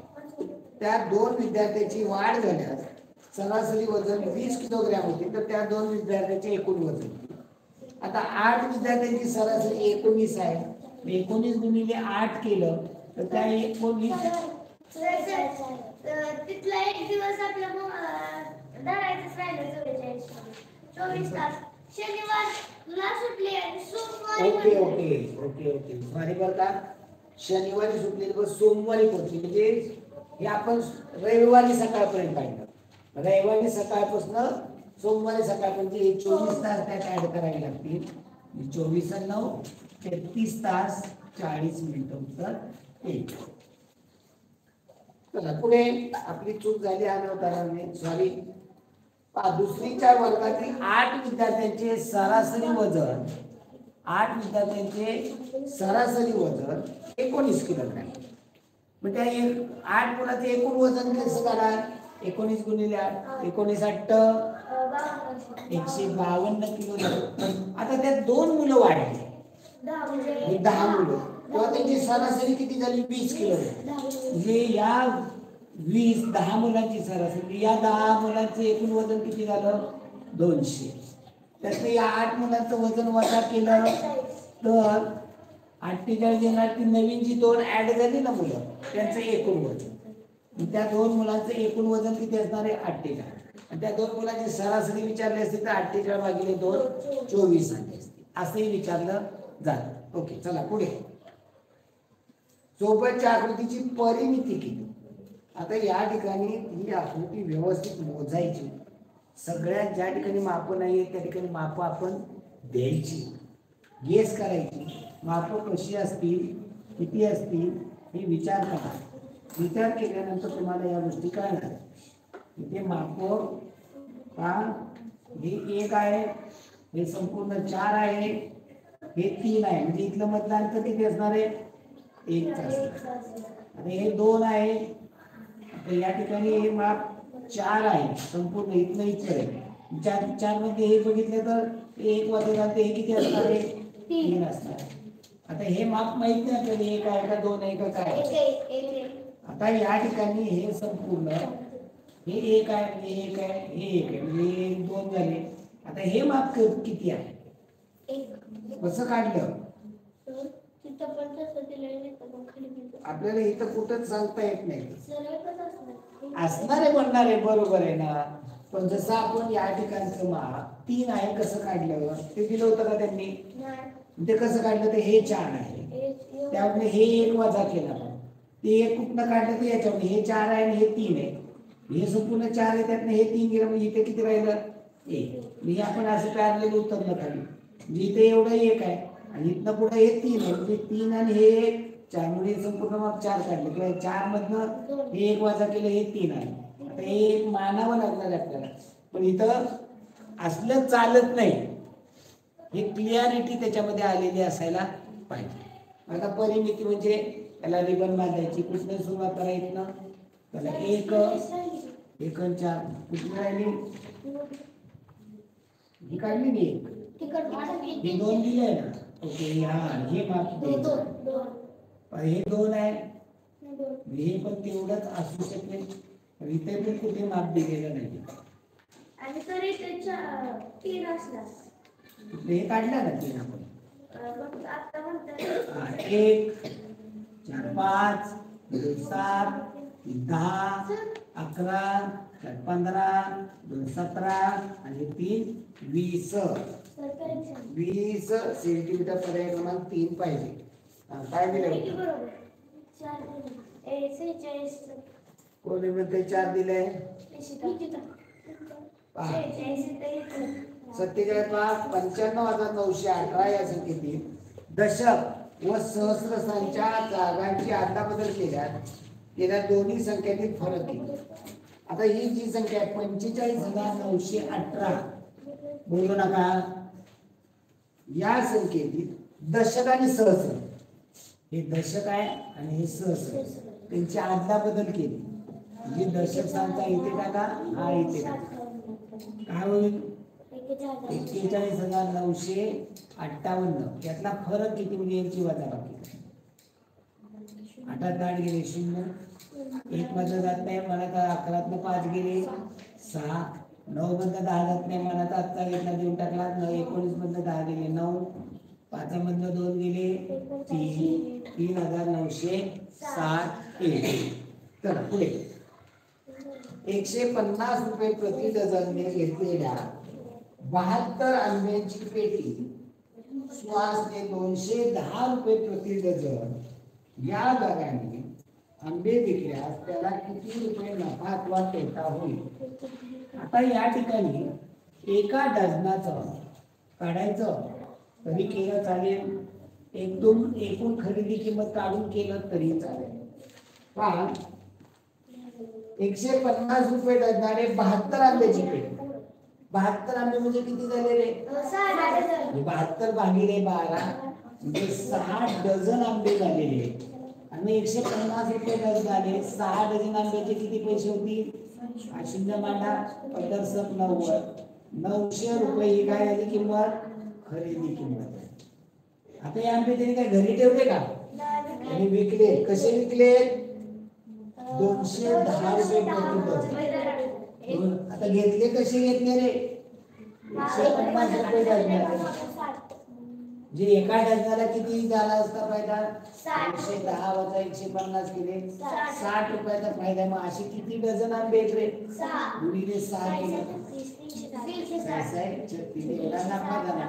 त्या 2 विद्यार्थ्यांची वाढ झाल्यास सरासरी वजन 20 किलोग्रॅम होते, तर त्या 2 विद्यार्थ्यांचे एकूण वजन. आता 8 विद्यार्थ्यांची सरासरी 19 आहे, 19 गुणिले 8 केलं तर त्या 19. तिथला एक दिवस आपल्या धरायचंच राहिलं 24 तास. शनिवारला सुटली आणि सोमवारी. Okay okay okay okay sorry बरं का, शनिवारी सुटली तर सोमवारी पोहोचली, म्हणजे हे आपण रविवारी सकाळपर्यंत पाहिलं. रविवारी सकाळपासून सोमवारी सकाळपर्यंत हे 24 तास त्यात ऍड करावे लागतील. 24 आणि 9 33 तास 40 मिनिटं उत्तर 1. चला पुढे. आपली चूक झाली अनवताराने, सॉरी. दुसरीच्या वर्गातील 8 विद्यार्थ्यांचे सरासरी वजन 19 किलोग्रॅम. मग त्या 8 मुलाचं एकूण वजन कसं करा? 19 गुणिले 8, 19 8 152 किलोग्रॅम. आता त्यात 2 मुलं वाढली, 10 मुलं, तेव्हा त्यांची सरासरी किती झाली? 20 किलोग्रॅम. म्हणजे या 10 मुलांची सरासरी, या 10 मुलांचं एकूण वजन किती झालं? 200. त्यातलं या 8 मुलांचं वजन वजा केलं तर 48 येणार. ती नवीन जी 2 ऍड झाली ना मुलं, त्यांचं एकूण वजन, त्या 2 मुलांचं एकूण वजन किती असणार आहे? 48. आणि त्या 2 मुलांची सरासरी विचारली असती तर 48 भागिले 2 24 आली असते, असंही विचारलं जातं. ओके, चला पुढे. सोबतच्या आकृतीची परिमिती किती? आता या ठिकाणी ही आकृती व्यवस्थित मोजायची. सगळ्यात ज्या ठिकाणी माप नाही त्या ठिकाणी माप आपण द्यायची, गेस करायची. माप कशी असतील, किती असतील हे विचार करा. विचार केल्यानंतर तुम्हाला या गोष्टी कळणार. इथे माप हे 1 आहे, हे संपूर्ण 4 आहे, हे 3 आहे, म्हणजे इथलं मधलं अंतर किती असणार आहे? 1 आणि हे 2 आहे. तर या ठिकाणी हे माप 4 आहे, संपूर्ण इथलं इथं 4 मध्ये हे बघितलं तर 1 वाजता हे किती असणार आहे? 3 असणार. आता हे माप माहित नाही आपल्याला 1 आहे का 2 आहे का काय. आता या ठिकाणी हे संपूर्ण हे 1 आहे, हे 1 आहे, हे 1 आहे, म्हणजे 2 झाले. आता हे माप किती आहे? कसं काढलं? आपल्याला इथं कुठंच सांगता येत नाही. असणार आहे, म्हणणार आहे, बरोबर आहे ना. पण जसं आपण या ठिकाणचं माप 3 आहे, कसं काढलं ते दिलं होतं का त्यांनी? ते कसं काढलं? ते हे 4 आहे, त्यामुळे हे 1 वजा केला. ते 1 कुठनं काढलं? ते याच्यामध्ये हे 4 आहे आणि हे 3 आहे. हे संपूर्ण 4 आहे, त्यातनं हे 3 गेलं, म्हणजे इथे किती राहिलं? 1. म्हणजे आपण असं काढलेलं उतरलं खाली, म्हणजे इथे एवढं 1 आहे आणि इथनं पुढे हे 3 आहे, म्हणजे 3 आणि हे 1 4 म्हणजे संपूर्ण माप 4 काढले किंवा 4 मधनं हे 1 वजा केलं हे 3 आहे. आता हे एक मानावं लागणार आहे आपल्याला, पण इथं असलं चालत नाही, हे क्लिअरिटी त्याच्यामध्ये आलेली असायला पाहिजे. आता परिमिती म्हणजे त्याला रिबन बांधायची, कुठनं सुरुवात करायची ना, त्याला 1 1 आणि 4 कुठली राहिली ही काढली मी, हे 2 दिले आहे ना. ओके, हा हे माप द्यायचं. हे 2 आहे, हे पण तेवढंच असू शकेल, इथे पण कुठे माप दिलेलं नाही. आणि तरी त्याच्या 3 असणार, हे काढलं ना 3 आपण. आता म्हणतात 1 4 5 7 10 11 15 17 आणि 3 20 20 सेंटीमीटर पर्याय क्रमांक 3 पाहिजे. काय दिलं बरोबर 46 कोणी म्हणते 4 दिले 97,918 या संख्येतील दशक व सहस्र संख्या जागांची अदलाबदल केल्यास गेल्या दोन्ही संख्येतील फरक किती. आता ही जी संख्या आहे 45,918, बोलू नका, या संख्येतील दशक आणि सहस्र, हे दशक आहे आणि हे सहस्र, त्यांची अदलाबदल केली म्हणजे दशक सांगता इथे टाका, हा इथे टाका, काय होईल 41,958. यातला फरक किती म्हणजे यांची वजाबाकी 8 8 गेले 0, 1 मधनं जात नाही मला तर 11तनं 5 गेले 6, 9 मधनं 10 जात नाही मला तर आत्ता घेतला देऊन टाकला 9, 19 मधनं 10 गेले 9, 5 मधनं 2 गेले 3, 3,960. चला पुढे 150 रुपये प्रति डझनने घेतलेल्या 72 आंब्यांची पेटी सुहासने 210 रुपये प्रति डझन या दराने आंबे विकल्यास त्याला किती रुपये नफा अथवा तोटा होईल. आता या ठिकाणी एका डझनाचं काढायचं तरी केलं चालेल, एकूण खरेदी किंमत काढून केलं तरी चालेल, पण 150 रुपये डझनाने 72 आंब्याची पेटी, 72 आंबे म्हणजे किती झाले रे 72 भागिले 12 म्हणजे 60 डझन आंबे झालेले आणि 150 रुपये डझनाने 6 डझन आंब्याचे किती पैसे होतील, 0 मांडा 15 90, 900 रुपये ही काय झाली किंमत, खरेदी किंमत. आता हे आंबे त्यांनी काय घरी ठेवले का आणि विकले, कसे विकले 210 रुपये प्रति डझन. आता घेतले कसे घेतले रे 150 रुपये डझन, जे एका डझनाला किती झाला असता फायदा 110 वजा 150 केले 60 रुपयाचा फायदा. मग असे किती डझन आंबे आहेत रे, गुणिले 6 केले 36 एवढा नफा झाला.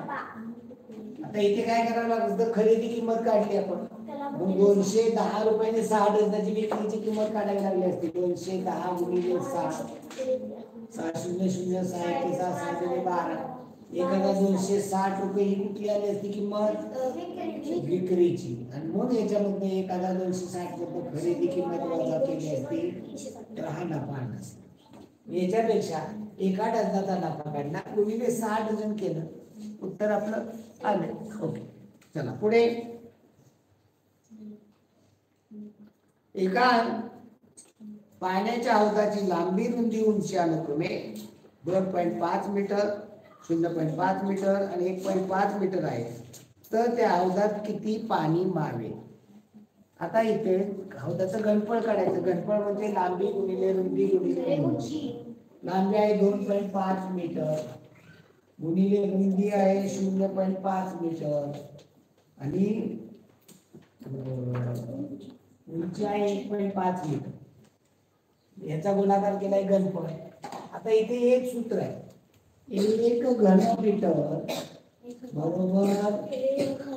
आता इथे काय करावं लागतं, खरेदी किंमत काढली आपण, मग 210 रुपयाने 6 डझनाची विक्रीची किंमत काढावी लागली असते. 210 गुणिले 6 6 0 0 6 1 6 6 12 1260 रुपये ही कुठली आली असती किंमत, विक्रीची. आणि मग याच्यामधनं 1260 रुपये खरेदी किंमत वजा केली असती तर हा नफा आला असता. याच्यापेक्षा एका डझनाचा नफा काढला गुणिले 6 डझन केलं, उत्तर आपलं आलं. ओके, चला पुढे. एका पाण्याच्या हौदाची लांबी रुंदी उंची अनुक्रमे 2.5 मीटर 0.5 मीटर आणि 1.5 मीटर आहे, तर त्या हौदात किती पाणी मावे. आता इथे हौदाचं घनफळ काढायचं. घनफळ म्हणजे लांबी गुणिले रुंदी गुणिले उंची. लांबी आहे 2.5 मीटर गुणिले रुंदी आहे 0.5 मीटर आणि उंची आहे 1.5 मीटर. याचा गुणाकार केलाय घनफळ. आता इथे एक सूत्र आहे, 1 घनमीटर बरोबर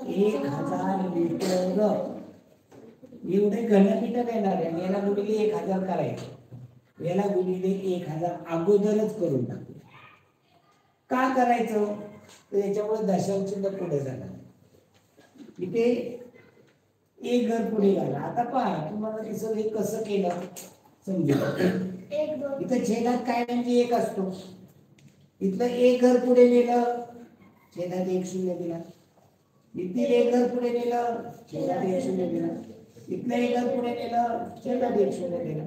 1000 लिटर. एवढे घनमीटर येणार आहे, याला गुणिले 1000 करायचं, याला गुणिले 1000 अगोदरच करून टाकू. का करायचं तर याच्यामुळे दशांश चिन्ह पुढे जाणार. इथे एक घर पुढे घाला. आता पहा तुम्हाला दिसेल हे कसं केलं समजेल. एक दोन इथं छेदात काय म्हणजे एक असतो. इथलं एक घर पुढे नेलं छेदात एक शून्य दिला. इथलं एक घर पुढे नेलं छेदात एक शून्य दिला. इथलं एक घर पुढे नेलं छेदात एक शून्य दिला.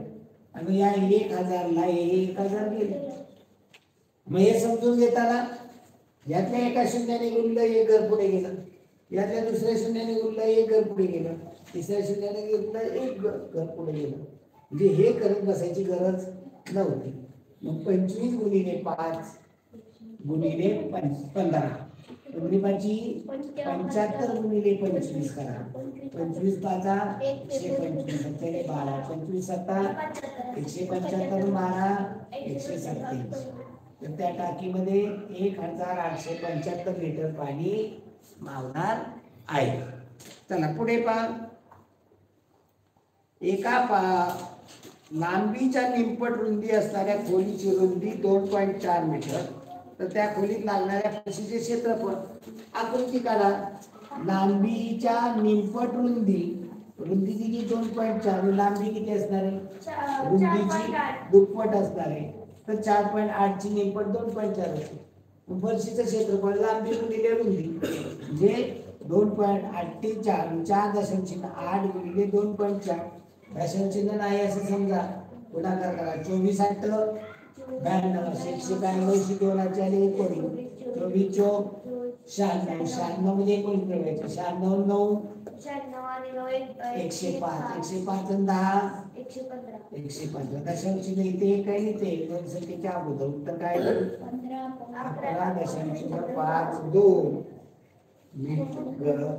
आणि या 1000ला हे 1000 गेले. मग हे समजून घेताना यातल्या एका शून्याने गुणलं एक घर पुढे गेलं. यातल्या दुसऱ्या शून्याने गुणलं एक घर पुढे गेलं. तिसऱ्या शून्याने गुणलं एक घर पुढे गेलं. म्हणजे हे करत बसायची गरज नव्हती. मग 25 गुणिले 5 गुणिले 15 पंचवीस 75 गुणिले 25 करा. 25 पाचा 125 12 25 7 175 12 137. तर त्या टाकीमध्ये 1875 लिटर पाणी मावणार आहे. चला पुढे पहा. लांबीच्या निमपट रुंदी असणाऱ्या खोलीची रुंदी 2.4 मीटर. तर त्या खोलीत लागणाऱ्या फरशीचे क्षेत्रफळ आकृती काढा. लांबीच्या निमपट रुंदी किती 2.4. लांबी किती असणार आहे रुंदीची दुप्पट असणार आहे. तर 4.8 ची निमपट 2.4 होती. फरशीचं क्षेत्रफळ लांबी गुणिले रुंदी म्हणजे 2.8 ते 4.8 गुणिले 2.4 दशांशचिन्ह नाही असं समजा. गुणाकार करा. 24 8 92 192 2 कोणी 24 चौक 96 96 मध्ये कोणी ठेवायचं 96 9 105 105 आणि 10 115 दशांशचिन्ह इथे काही इथे दोन संख्येच्या अगोदर उत्तर काय 11.52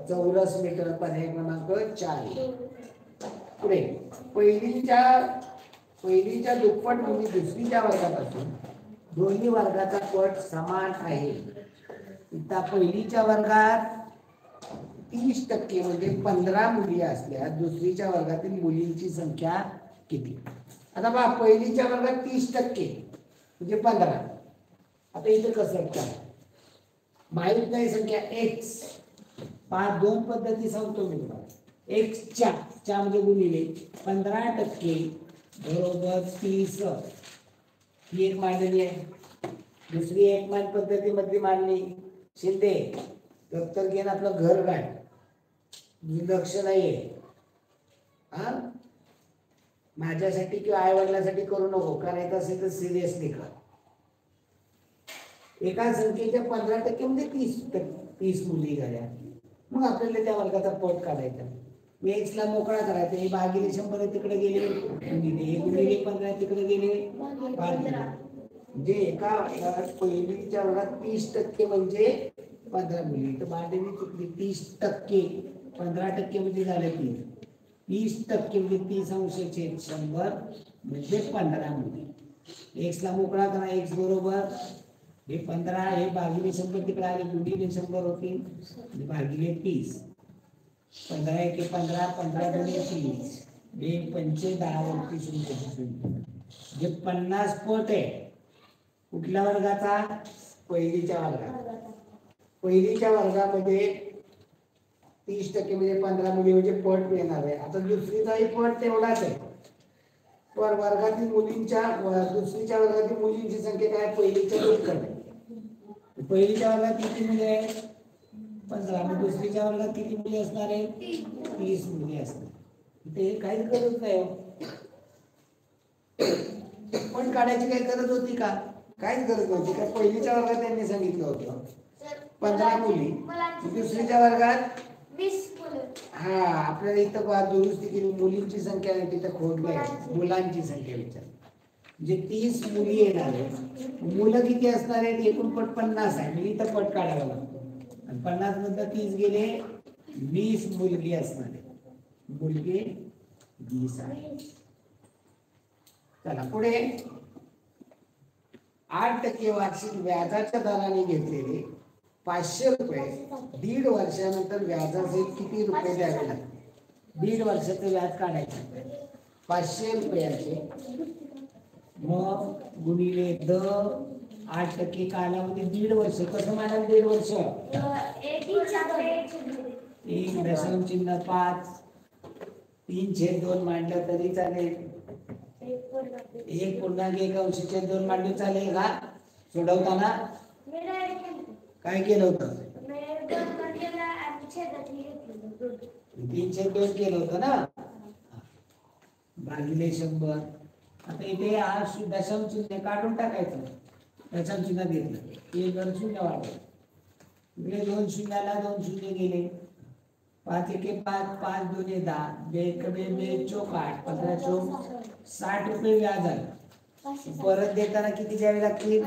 चौरस मीटर. पर्याय क्रमांक 4. पुढे पहिलीच्या दुप्पट म्हणजे दुसरीच्या वर्गापासून दोन्ही वर्गाचा पट समान आहे. इथं पहिलीच्या वर्गात 30% म्हणजे 15 मुली असल्या दुसरीच्या वर्गातील मुलींची संख्या किती. आता पहा पहिलीच्या वर्गात 30% म्हणजे 15. आता इथे कसं काय माहित नाही संख्या x 5 दोन पद्धती सांगतो मी तुम्हाला. x च्या म्हणजे गुणिले 15% बरोबर 30. ही एक मांडणी आहे. दुसरी एकमान पद्धतीमधली मांडणी शिंदे दप्तर घेऊन आपलं घर गाठ लक्ष नाहीये. हा माझ्यासाठी किंवा आई वडिलांसाठी करू नको. करायचं असेल तर सिरियसली कर. एका संख्येच्या 15% म्हणजे 30 मुली झाल्या. मग आपल्याला त्या वर्गाचा पट काढायचा. एक्स ला मोकळा करायचा. हे भागिले 100 तिकडे गेले गुणिले 15 तिकडे गेले भागिले. म्हणजे एका पहिलीच्या वर्गात 30% म्हणजे 15 मुली. तर मांडणी चुकली. 30% 15% म्हणजे झाले 30% म्हणजे 30°/100 म्हणजे 15 मुली. एक्स ला मोकळा करा. एक्स बरोबर हे 15 हे भागिले 100 तिकडे आले गुणिले 100 होतील भागिले 30. 15 1 15 15 गुणिले 30 1 5 10 वरती 0 म्हणजे 50 पट आहे. कुठल्या वर्गाचा पहिलीच्या वर्गात. पहिलीच्या वर्गामध्ये 30% म्हणजे 15 मुली म्हणजे पट येणार आहे. आता दुसरीचाही पट तेवढाच आहे. पण वर्गातील मुलींच्या दुसरीच्या वर्गातील मुलींची संख्या काय पहिलीच्या दुप्पट आहे. पहिलीच्या वर्गात किती मुली आहेत 15. मग दुसरीच्या वर्गात किती मुली असणार आहे 30 मुली असणार. ते काहीच गरज नाही. पण काढायची काही गरज होती का काहीच गरज नव्हती. का पहिलीच्या वर्गात त्यांनी सांगितलं होतं 15 मुली. दुसरीच्या वर्गात 20 मुलं. हा आपल्याला इथं दुरुस्ती केली. मुलींची संख्या नाही तिथं खोट आहे. मुलांची संख्या विचार म्हणजे 30 मुली येणार आहे. मुलं किती असणार आहेत एकूण पट 50 आहे. म्हणजे इथं पट काढावा लागतो. आणि 50 नंतर 30 गेले 20 मुलगी असणार आहे. मुलगी 20 आहे. चला पुढे 8% वार्षिक व्याजाच्या दराने घेतलेले 500 रुपये 1.5 वर्षानंतर व्याजासहित किती रुपये द्यावे लागतील. 1.5 वर्षाचं व्याज काढायचं 500 रुपयाचे. मग गुणिले 8% कालावधी 1.5 वर्ष. कसं म्हणाल 1.5 वर्ष 1.5 5 3/2 मांडलं तरी चालेल. 1.1/2 मांडलं चालेल का सोडवताना? काय केलं होतं? 3/2 केलं होतं ना, भागिले 100. आता इथे हा दशम चिन्ह काढून टाकायचं. दशम चिन्ह घेतलं हे 2 शून्य वाढलं. इकडे 2 शून्याला 2 शून्य गेले. 5 एके 5, 5 दोन्ही 10, 2 एके 2 चोक 8, 15 चोक 60 रुपये व्याज आलं. परत देताना किती द्यावे लागतील?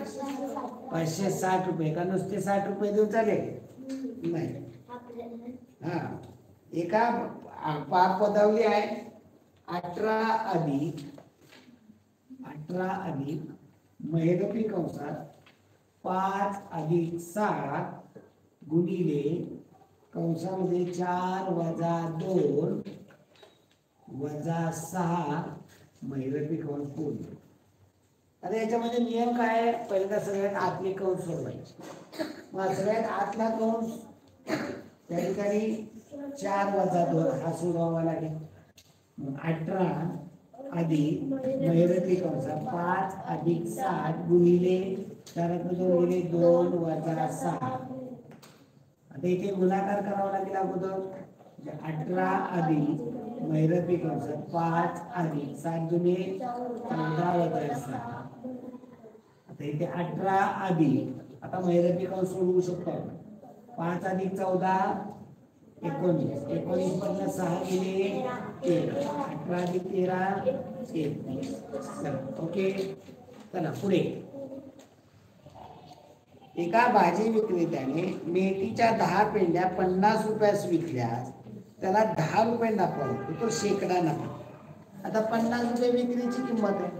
560 रुपये. का नुसते 60 रुपये देऊ चालेल? नाही. हा एका पदावली आहे 18 अधिक महिरपी कंसात 5 अधिक 7 गुणिले कंसामध्ये 4 वजा 2 वजा 6 महिरपी कंस पूर्ण. आता याच्यामध्ये नियम काय आहे? पहिल्यांदा सगळ्यात आतले कंस सोडवायचे. मग सगळ्यात आतला कंस त्या ठिकाणी 4 वजा 2 हा सोडवावा लागेल. मग 18 अधिक महिरपी कंसात 5 अधिक 7 गुणिले 4 गुणिले 2 वजा 6. आता इथे गुणाकार करावा लागेल अगोदर. 18 अधिक महिरपी कंसात 5 अधिक 7 दुने 14 वजा 6. आता इथे 18 अधिक आता महिरपी कंस सोडवू शकतो. 5 अधिक 14 19, 19 मधनं 6 गेले 13, 18 अधिक 13 31. ओके चला पुढे. एका भाजी विक्रेत्याने मेथीच्या 10 पेंड्या 50 रुपयास विकल्यास त्याला 10 रुपये नफा होतो. तो शेकडा नफा. आता 50 रुपये विक्रीची किंमत आहे,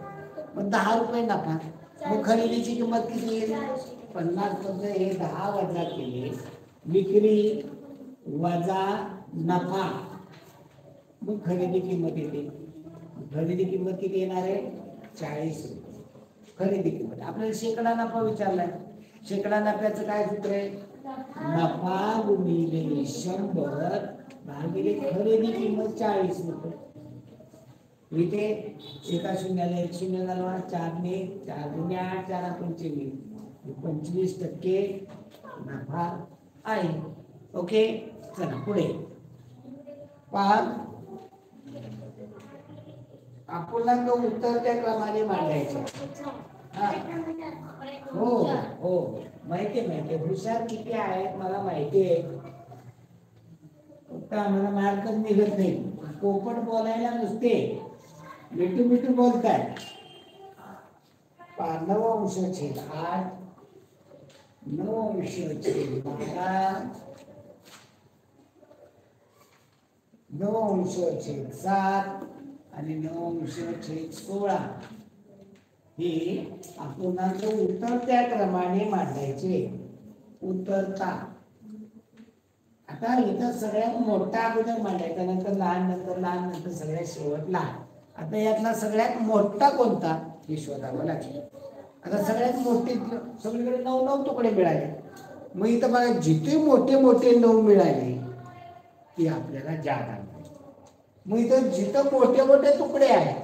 मग 10 रुपये नफा. मग खरेदीची किंमत किती येईल? 50 मध्ये हे 10 वजा केले विक्री वजा नफा, मग खरेदी किंमत येते. खरेदी किंमत किती येणार आहे? 40 रुपये. खरेदी किंमत. आपल्याला शेकडा नफा विचारलाय. शेकडा नफ्याचं काय सूत्र आहे? नफा गुणिले 100 भागिले खरेदी किंमत 40 रुपये. इथे एका शून्याला 1 शून्य घालवा. 4 ने 4 गुणे 8 4 25, 25% नफा आहे. ओके चला पुढे पहा. अपूर्णांक उत्तर त्या क्रमाने मांडायचे. हो हो माहिती हुशार किती आहेत मला माहिती आहे. फक्त आम्हाला मार्कच निघत नाही. पोपट बोलायला नुसते मिठू बोलताय. 9/8 9/12 9/7 आणि 9/16 हे अपूर्णांक उत्तर त्या क्रमाने मांडायचे. उत्तरता. आता इथं सगळ्यात मोठा अगोदर मांडायचा, नंतर लहान, नंतर लहान, नंतर सगळ्यात शेवट लहान. आता यातला सगळ्यात मोठा कोणता हे शोधावं लागेल. आता सगळ्यात मोठे सगळीकडे 9 तुकडे मिळाले. मग इथं बघा जिथे मोठे 9 मिळाले ती आपल्याला जागा. मग इथं जिथं मोठे तुकडे आहेत.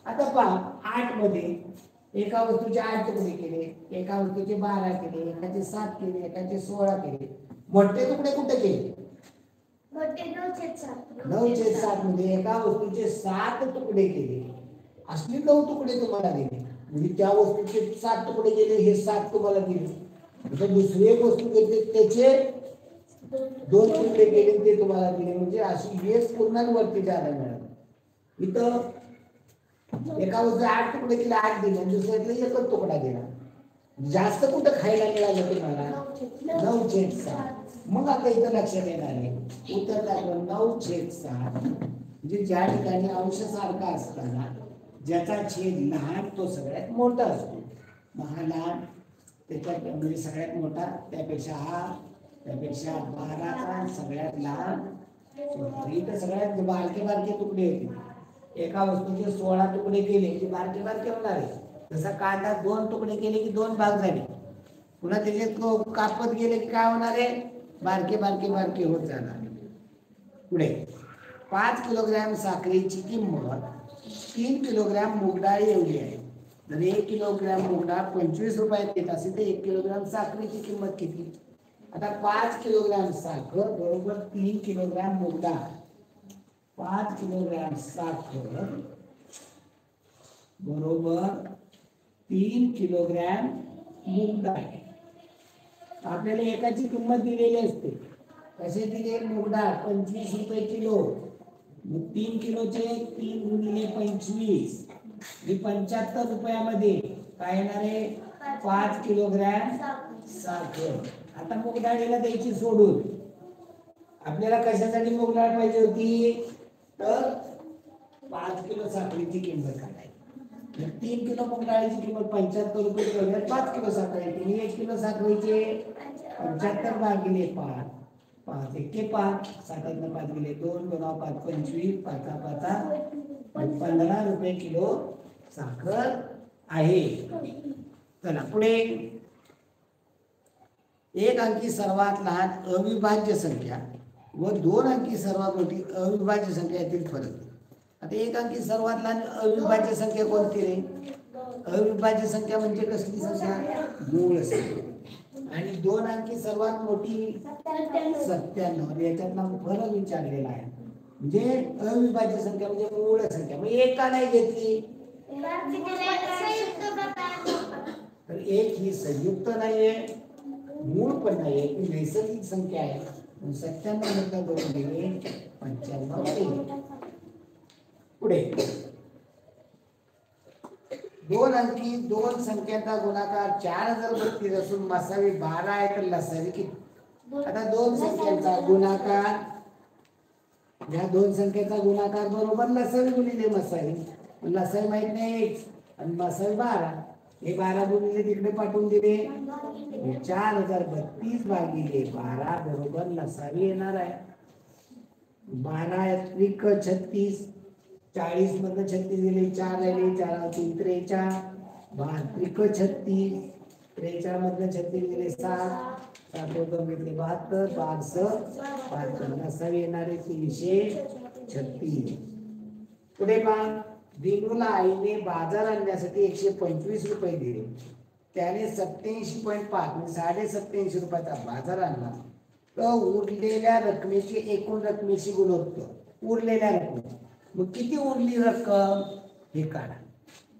आता पहा 8 मध्ये एका वस्तूचे 8 तुकडे केले, एका वस्तूचे 12 केले, एकाचे 7 केले, एकाचे 16 केले. मोठे तुकडे कुठे केले? 9/7 मध्ये एका वस्तूचे 7 तुकडे केले. असले 9 तुकडे तुम्हाला दिले. म्हणजे त्या वस्तूचे 7 तुकडे केले, हे 7 तुम्हाला दिले. दुसरी एक वस्तू घेतली त्याचे 2 तुकडे केले, ते तुम्हाला दिले. म्हणजे अशी एक पूर्णांवरती जागा मिळाली. इथं एका वस्तू 8 तुकडे केले, 8 दिले, दुसऱ्यातले एकच तुकडा दिला. जास्त कुठं खायला मिळालं तुम्हाला? 9/7. मग आता इथं लक्षात येणार आहे उत्तर दाखवून 9/7 म्हणजे ज्या ठिकाणी अंश सारखा असताना ज्याचा छेद लहान तो सगळ्यात मोठा असतो. मग हा लहान त्याच्यात म्हणजे सगळ्यात मोठा, त्यापेक्षा हा, त्यापेक्षा 12चा सगळ्यात लहान. इथं सगळ्यात बारके तुकडे होते. एका वस्तूचे 16 तुकडे केले की बारके होणार आहे. जसा कांदा 2 तुकडे केले की 2 भाग झाले. पुन्हा त्याचे कापत गेले की काय होणार आहे? बारके होत जाणार. पुढे 5 किलोग्रॅम साखरेची किंमत 3 किलोग्रॅम मूग डाळ एवढी आहे. जर 1 किलोग्रॅम मूग डाळ 25 रुपयात येत असेल तर 1 किलोग्रॅम साखरेची किंमत किती? आता 5 किलोग्रॅम साखर बरोबर 3 किलोग्रॅम मूग डाळ. 5 किलोग्रॅम साखर बरोबर 3 किलोग्रॅम मूग डाळ. आपल्याला एकाची किंमत दिलेली असते. कसे दिले? मूग डाळ 25 रुपये किलो. 3 किलोचे 3 गुणिले 25 हे 75 रुपयामध्ये काय येणार आहे? 5 किलोग्रॅम साखर. आता मूग डाळीला द्यायची सोडून आपल्याला कशासाठी मूग डाळ पाहिजे होती? तर 5 किलो साखरेची किंमत काढायची. 3 किलो मूग डाळीची किंमत 75 रुपये किलो. 5 किलो साखर येते. 1 किलो साखरेचे 75 भागिले 5. 5 एके 5. 7 5 गेले 2. 2 5 25. 5 5 15 रुपये किलो साखर आहे. चला पुढे. एक अंकी सर्वात लहान अविभाज्य संख्या व 2 अंकी सर्वात मोठी अविभाज्य संख्या यातील फरक. आता एक अंकी सर्वात लहान अविभाज्य संख्या कोणती रे? अविभाज्य संख्या म्हणजे कसली संख्या? मूळ संख्या. आणि 2 अंकी सर्वात मोठी 97. याच्यातला फरक विचारलेला आहे. म्हणजे अविभाज्य संख्या म्हणजे मूळ संख्या. मग एक का नाही घेतली? तर एक ही संयुक्त नाहीये, मूळ पण नाहीये, ती नैसर्गिक संख्या आहे. 97 मधला 2 गेले 95. पुढे 2 अंकी 2 संख्यांचा गुणाकार 4032 असून मसावी 12 आहे तर लसावी किती? आता 2 संख्यांचा गुणाकार, या 2 संख्यांचा गुणाकार बरोबर लसावी गुणिले मसावी. लसावी माहित नाही आणि मसावी 12. हे 12 गुणिले तिकडे पाठवून दिले. 4032 भागिले 12 बरोबर लसावी येणार आहे. 12 त्रिक 36. 40 मधनं 36 गेले 4 राहिले. 4 3 43. 12 त्रिक 36. 43 मधनं 36 गेले 7. 7 2 घेतले 72. 72 लसावी येणार आहे 336. पुढे पहा. दिनूला आईने बाजार आणण्यासाठी 125 रुपये दिले. त्याने 87.5 म्हणजे 87.5 रुपयाचा बाजार आणला. तर उरलेल्या रकमेची एकूण रकमेची गुणोत्तर. उरलेल्या रकमे मग किती उरली रक्कम हे काढा.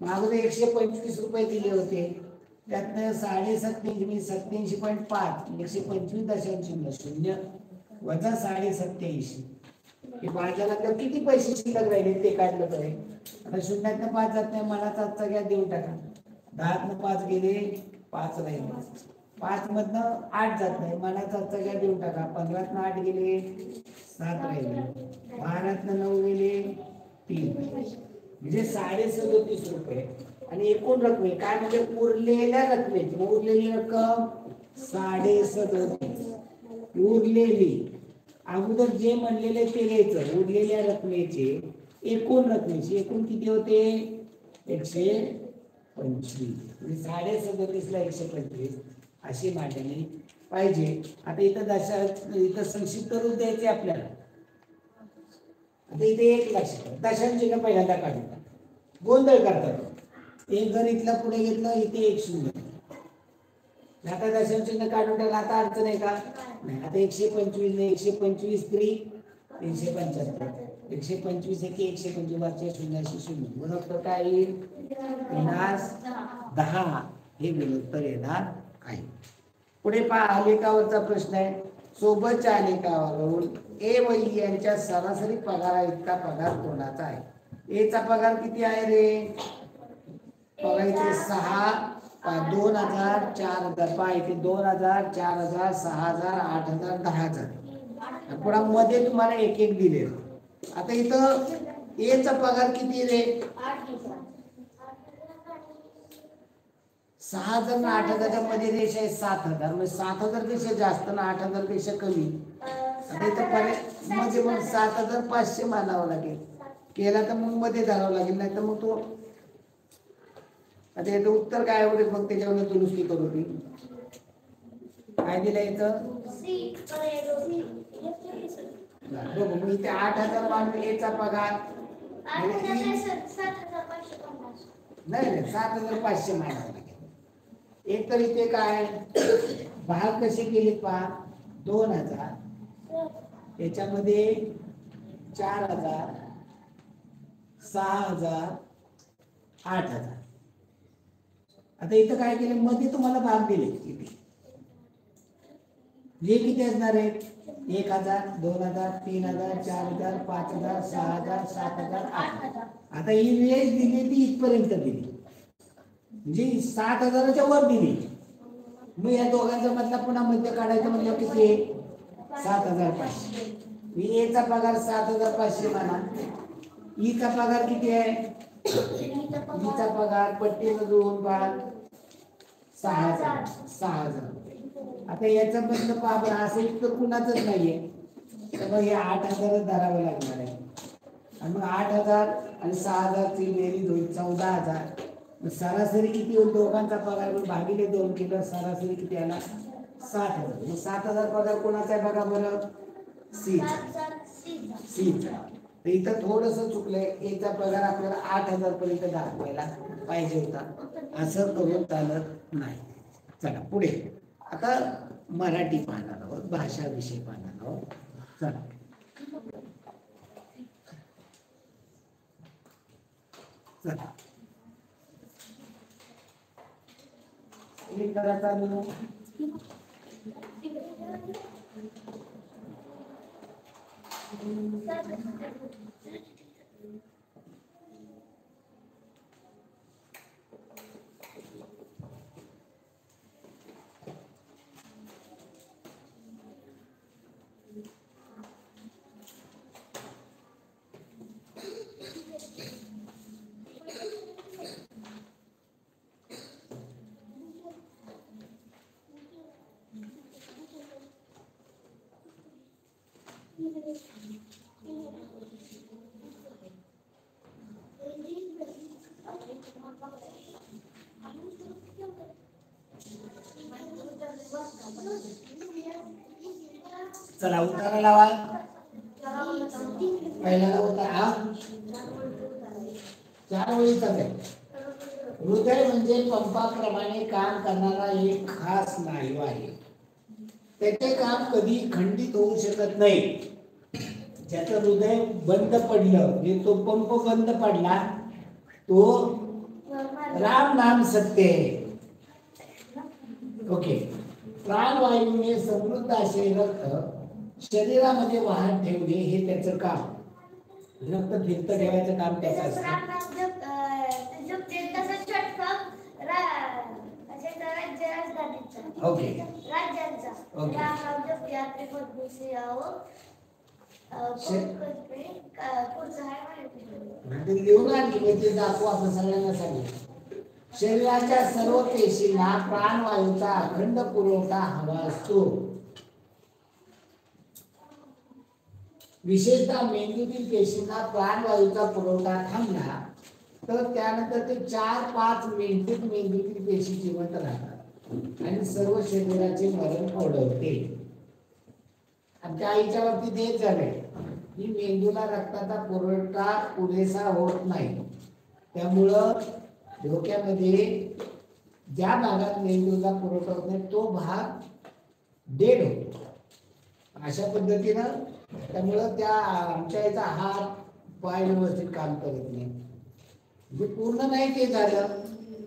मागून 125 रुपये दिले होते. त्यातनं 87.5 म्हणजे 87.5 125.0 वजा 87.5 हे बाजारात किती पैसे शिल्लक राहिले ते काढलं तर. आता 0तनं 5 जात नाही. मनाचा आजचा घ्या देऊन टाका. 10तनं 5 गेले 5 राहिले. 5 मधनं 8 जात नाही. मनाचा आजचा घ्या देऊन टाका. 15तनं 8 गेले 7 राहिले. 12तनं 9 गेले 3 म्हणजे 37.5 रुपये. आणि एकूण रक्कम काय म्हणजे उरलेल्या रकमेची. मग उरलेली रक्कम 37.5. उरलेली अगोदर जे म्हणलेले ते घ्यायचं. उरलेल्या रकमेचे एकूण रकमेची एकूण किती होते? 125. म्हणजे 37.5 ला 125 अशी मांडणी पाहिजे. आता इथं संक्षिप्त रूप द्यायचे आपल्याला. आता इथे एक लक्षात दशांश पहिल्यांदा काढतात. गोंधळ करतात. एक जर इथला पुढे घेतलं इथे 1 0. आता दशांश काढून टाकला. आता अडचण आहे का? नाही. आता 125 ने 125 3 375. 125 1 125 0 0. गुणोत्तर काय येईल? 10 हे गुणोत्तर येणार आहे. पुढे पहा. आलेखावरचा प्रश्न आहे. सोबतच्या आलेखावरून ए व ई यांच्या सरासरी पगारा इतका पगार कोणाचा आहे? ए चा पगार किती आहे रे? बघायचे 6 2000 4000. पहा इथे 2000 4000 6000 8000 10000. पुढे मध्ये तुम्हाला एक एक दिले. आता इथं ए चा पगार किती रे? 6000 ना 8000 मध्ये रेष आहे 7000. म्हणजे 7000 पेक्षा जास्त ना 8000 पेक्षा कमी. आता इथं मध्ये मग 7500 मानावं लागेल. केला तर मग मध्ये धरावं लागेल. नाही तर मग तो आता याचं उत्तर काय होते? मग त्याच्यावर दुरुस्ती करू. ती काय दिलं याचं? बघू मी इथे 8,000 मानून एचा पगार नाही 7,550. नाही 7,500 मानावं लागेल. एक तर इथे काय भाग कसे केले पहा 2,000 याच्यामध्ये 4,000 6,000 8,000. आता इथं काय केले मध्ये तुम्हाला भाग दिले किती हे किती असणार आहे 1,000 2,000 3,000 4,000 5,000 6,000 7,000 8,000. आता ही रेंज दिली ती इथपर्यंत दिली म्हणजे 7,000च्या वर दिली. मग या दोघांचा मधला पुन्हा मध्य काढायचं म्हणजे किती 7,500. मी एचा पगार 7,500 माना. ईचा पगार किती आहे ईचा पगार पट्टीला जुळवून पहा 6,000. आता याचा बदल पहा असं इतकं कुणाचंच नाहीये तर मग हे 8,000 धरावं लागणार आहे. आणि मग 8,000 आणि 6,000 ची बेरीज होईल 14,000. सरासरी किती होईल दोघांचा पगार भागिले 2 केलं सरासरी किती आला 7,000. मग 7,000 पगार कोणाचा आहे बघा बरं सीचा. तर इथं थोडस चुकलंय एचा पगार आपल्याला 8,000 पर्यंत दाखवायला पाहिजे होता असं करून चालत नाही. चला पुढे आता मराठी पाहणार आहोत भाषा विषय पाहणार आहोत. चला चला एक करा चालू चला उतारा लावा. पहिला उतारा 4 ओळीचा आहे. हृदय म्हणजे पंपाप्रमाणे काम करणारा एक खास स्नायू आहे. त्याचे काम कधी खंडित होऊ शकत नाही. ज्याचं हृदय बंद पडलं म्हणजे तो पंप बंद पडला तो राम नाम सत्य आहे. ओके. प्राणवायूने समृद्ध असे रक्त शरीरामध्ये वाहत ठेवणे हे त्याचं काम. रक्त फिरत ठेवायचं काम त्याचं असतं. ओके लिहून आणली ते दाखवू आपण सगळ्यांना सांगितलं. शरीराच्या सर्व पेशींना प्राणवायूचा अखंड पुरवठा हवा असतो. विशेषतः मेंदूतील पेशींना प्राणवायूचा पुरवठा थांबला तर त्यानंतर ते 4-5 मिनिटात मेंदूतील पेशी जिवंत राहतात आणि सर्व शरीराचे मरण ओढवते. आमच्या आईच्या बाबतीत हेच झालंय की मेंदूला रक्ताचा पुरवठा पुरेसा होत नाही. त्यामुळं डोक्यामध्ये ज्या भागात मेंदूला पुरवठा होत नाही तो भाग डेड होतो. अशा पद्धतीनं त्यामुळं त्या आमच्या आईचा हात पाय व्यवस्थित काम करत नाही. म्हणजे पूर्ण नाही ते झालं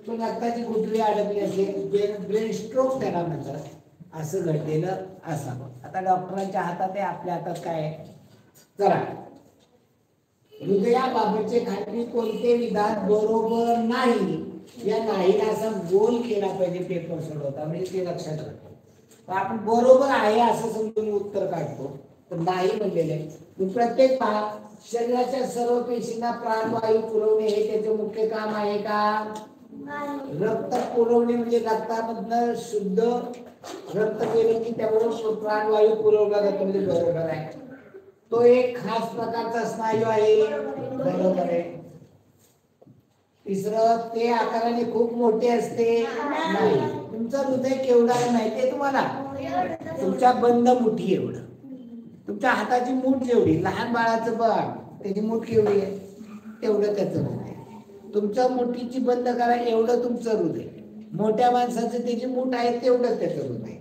पण रक्ताची गुठळी अडकली असेल ब्रेन स्ट्रोक त्याला म्हणतात असं घडलेलं असावं. आता डॉक्टरांच्या हातात आहे आपल्या हातात काय आहे. चला हृदयाबाबतचे खात्री कोणते विधान बरोबर नाही या नाहीला असा गोल केला पाहिजे पेपर सोडवता म्हणजे ते लक्षात राहतं. आपण बरोबर आहे असं समजून उत्तर काढतो तर नाही म्हणलेलं आहे. प्रत्येक भाग शरीराच्या सर्व पेशींना प्राणवायू पुरवणे हे त्याचे मुख्य काम आहे का. रक्त पुरवणे म्हणजे रक्तामधनं शुद्ध रक्त गेलं की त्यामुळे प्राणवायू पुरवला जातो म्हणजे बरोबर आहे. तो एक खास प्रकारचा स्नायू आहे बरोबर आहे. तिसरं ते आकाराने खूप मोठे असते नाही. तुमचं हृदय केवढं आहे माहितीये तुम्हाला तुमच्या बंद मुठी एवढं. तुमच्या हाताची मूठ जेवढी, लहान बाळाचं बाळ त्याची मूठ केवढी आहे तेवढं त्याचं हृदय. तुमच्या मुठीची बंद करा एवढं तुमचं हृदय. मोठ्या माणसाचं त्याची मूठ आहे तेवढं त्याचं हृदय.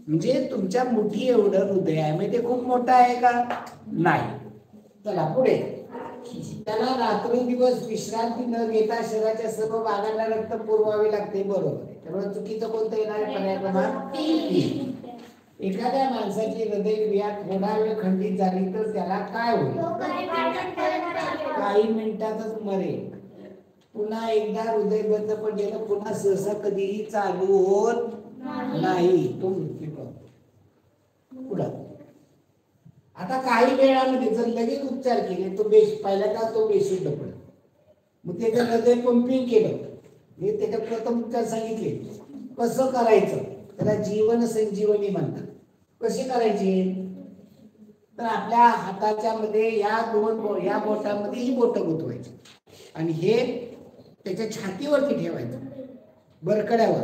म्हणजे तुमच्या मुठी एवढं हृदय आहे. म्हणजे ते खूप मोठं आहे का? नाही. चला पुढे. त्याला रात्रंदिवस विश्रांती न घेता शरीराच्या सर्व भागांना रक्त पुरवावे लागते. बरोबर आहे. त्यामुळे चुकीचं कोणतं येणार आहे? पर्याय क्रमांक 3. एखाद्या माणसाची हृदयक्रिया थोडा वेळ खंडित झाली तर त्याला काय होईल? काही मिनिटातच मरेल. पुन्हा एकदा हृदय बंद पडलेलं पुन्हा सहसा कधीही चालू होत नाही. तो मृत्यू पावतो. पुढं. आता काही वेळामध्ये जर लगेच उपचार केले तो पहिल्यांदा तो बेशुद्ध पडेल. मग त्याचं हृदय पंपिंग केलं, मी त्याच्या प्रथम उपचार सांगितले कसं करायचं. त्याला जीवन संजीवनी म्हणतात. कशी करायची? तर आपल्या हाताच्या मध्ये या बोटामध्ये ही बोटं गुंतवायची आणि हे त्याच्या छातीवरती ठेवायचं, बरकड्यावर,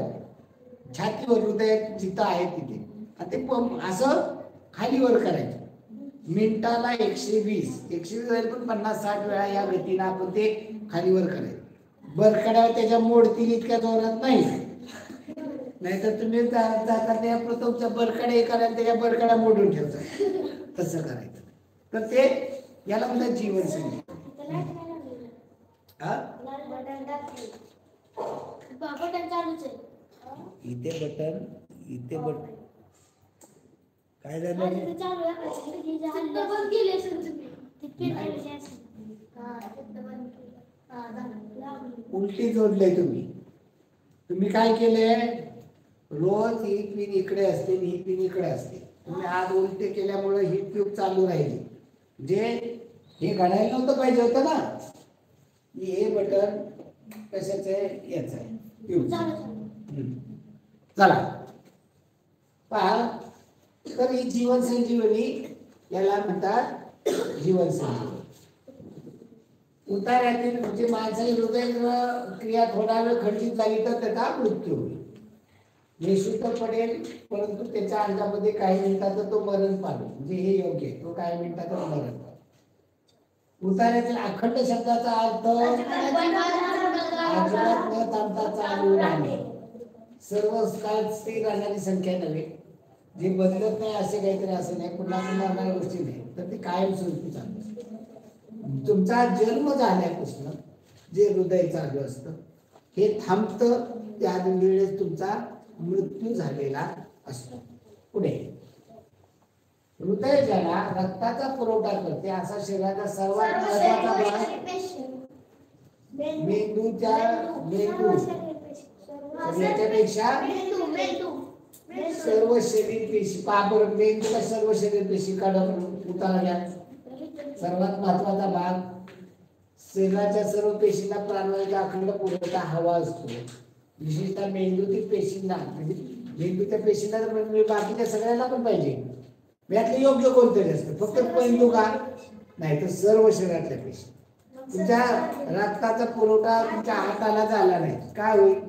छातीवर, हृदय जिथं आहे तिथे. आणि ते पंप असं खाली वर करायचं. मिनिटाला 120 जाईल पण 50-60 वेळा या गतीनं आपण ते खाली वर करायचं. बरकड्यावर त्याच्या मोडतील इतक्या जोरात नाही, नाहीतर तुम्ही जाता प्रथमच्या बरकडे करायला त्याच्या बरकड्या मोडून ठेवता. तसं करायचं. तर ते याला म्हणतात जीवन संधी. इथे बटन काय झालं? उलटी जोडले तुम्ही काय केले? रोज ही पिन इकडे असते, ही पिन इकडे असते. तुम्ही आज उलटे केल्यामुळे ही ट्यूब चालू राहिली. जे हे घडायला नव्हतं पाहिजे होतं ना. हे बटन कशाचं आहे? याचं आहे, ट्यूब. चला पहा. तर ही जीवन संजीवनी याला म्हणतात जीवन संजीवनी. उतार्यातील म्हणजे माणसाची हृदय क्रिया थोडा वेळ खंडित झाली तर त्याचा मृत्यू होईल. बेशुद्ध पडेल परंतु त्याच्या अंगामध्ये काही मिनिटात तो मरण पावेल. म्हणजे हे योग्य आहे, तो काही मिनिटात मरण पावेल. उतार्यातील अखंड शब्दाचा अर्थ अजिबात न थांबता चालू राहणे. सर्व काळ स्थिर राहणारी संख्या नव्हे, जे बदलत नाही असे काहीतरी असं नाही, पुन्हा होणाऱ्या गोष्टी नाही, तर ती कायमस्वरूपी चालू असते. तुमचा जन्म झाल्यापासून जे हृदय चालू असतं हे थांबतं, त्या वेळेस तुमचा मृत्यू झालेला असतो. पुढे. हृदय ज्याला रक्ताचा पुरवठा करते असा शरीराचा सर्वात महत्वाचा भाग मेंदूच्या याच्यापेक्षा सर्व शरीर पेशी. पाबर मेंदूला सर्व शरीर पेशी काढून उतारल्या. सर्वात महत्वाचा भाग शरीराच्या सर्व पेशींना प्राणवायूचा अखंड पुरवठा हवा असतो. विशेषतः मेंदूतील पेशींना, म्हणजे मेंदूच्या पेशींना तर बाकीच्या सगळ्यांना पण पाहिजे. यातलं योग्य कोणतरी असतं. फक्त मेंदू का नाही तर सर्व शरीरातल्या पेशी. तुमच्या रक्ताचा पुरवठा तुमच्या हाताला झाला नाही काय होईल?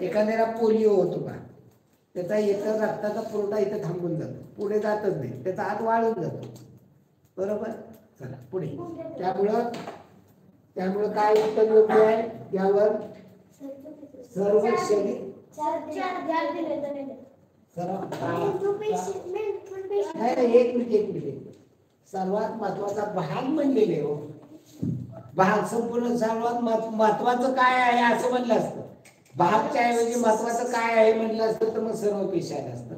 एखाद्याला पोलिओ होतो का, त्याचा इथं रक्ताचा पुरवठा इथं थांबून जातो, पुढे जातच नाही, त्याचा हात वाळून जातो. बरोबर. चला पुढे. त्यामुळं काय उत्तर योग्य आहे? यावर सर्व शरीर एक मिनिट. सर्वात महत्वाचा भाग म्हणलेले हो, भाग संपूर्ण सर्वात महत्वाचं काय आहे असं म्हणलं असतं. भागच्या ऐवजी महत्वाचं काय आहे म्हणलं असतं तर मग सर्व पेशी आलं असतं.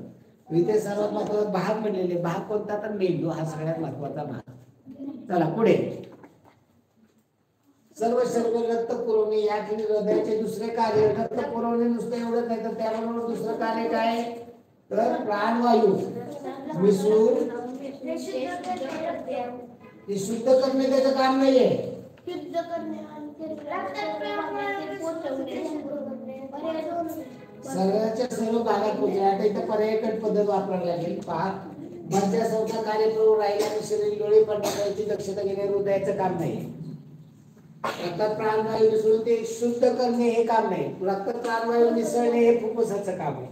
इथे सर्वात महत्वाचा भाग म्हणलेले. भाग कोणता? तर मेंदू हा सगळ्यात महत्वाचा भाग. चला पुढे. सर्व रक्त पुरवणे या हृदयाचे दुसरे कार्य. रक्त पुरवणे नुसतं एवढंच नाही तर त्याबरोबर दुसरं कार्य काय? तर प्राणवायू मिसळून ते शुद्ध करणे त्याचं काम नाहीये. सगळ्याच्या सर्व भागात पोहोचले. आता इथं पर्यटन पद्धत वापरावी लागेल. पहा, मधल्या संस्था कार्यप्रवृत्त राहिल्याने शरीर डोळे पडण्याची दक्षता घेणे हृदयाचं काम नाही. रक्तात प्राणवायू मिसळून ते शुद्ध करणे हे काम नाही. रक्तात प्राणवायू मिसळणे हे फुफ्फुसाचं काम आहे.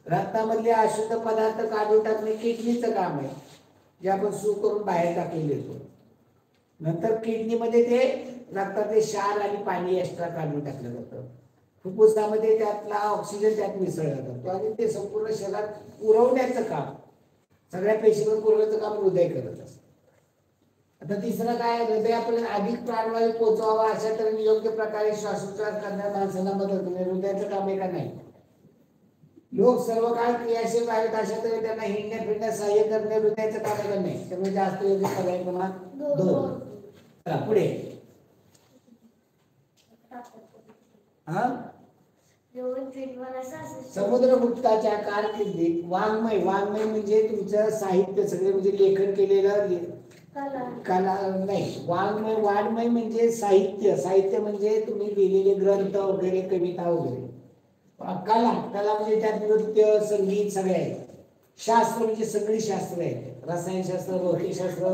रक्तामधले अशुद्ध पदार्थ काढून टाकणे किडनीचं काम आहे. जे आपण सू करून बाहेर टाकून देतो. नंतर किडनीमध्ये ते रक्तातले क्षार आणि पाणी एक्स्ट्रा काढून टाकलं जातं. फुफ्फुसामध्ये त्यातला ऑक्सिजन त्यात मिसळला जातो आणि ते संपूर्ण शरीरात पुरवण्याचं काम, सगळ्या पेशीवर पुरवण्याचं काम हृदय करत असतं. आता तिसरं काय, हृदयापर्यंत अधिक प्राणवायू पोहोचवावा अशा तऱ्हेने योग्य प्रकारे श्वासोच्छ्वास करणाऱ्या माणसांना मदत करणे हृदयाचं काम आहे का नाही. लोक सर्व काळ क्रियाशील आहेत अशा तऱ्हेने त्यांना हिंडण्या फिरण्यास सहाय्य करणे हृदयाचं काम आहे का नाही. त्यामुळे जास्त योग्य पर्याय क्रमांक 2. पुढे समुद्रगुप्ताच्या कारकिर्दीत वाङ्मय म्हणजे तुमचं साहित्य सगळे म्हणजे लेखन केलेलं कला नाही. वाङ्मय म्हणजे साहित्य म्हणजे तुम्ही लिहिलेले ग्रंथ वगैरे, कविता वगैरे. कला म्हणजे त्यात नृत्य, संगीत सगळे आहेत. शास्त्र म्हणजे सगळी शास्त्र आहेत, रसायनशास्त्र, भौतिकशास्त्र,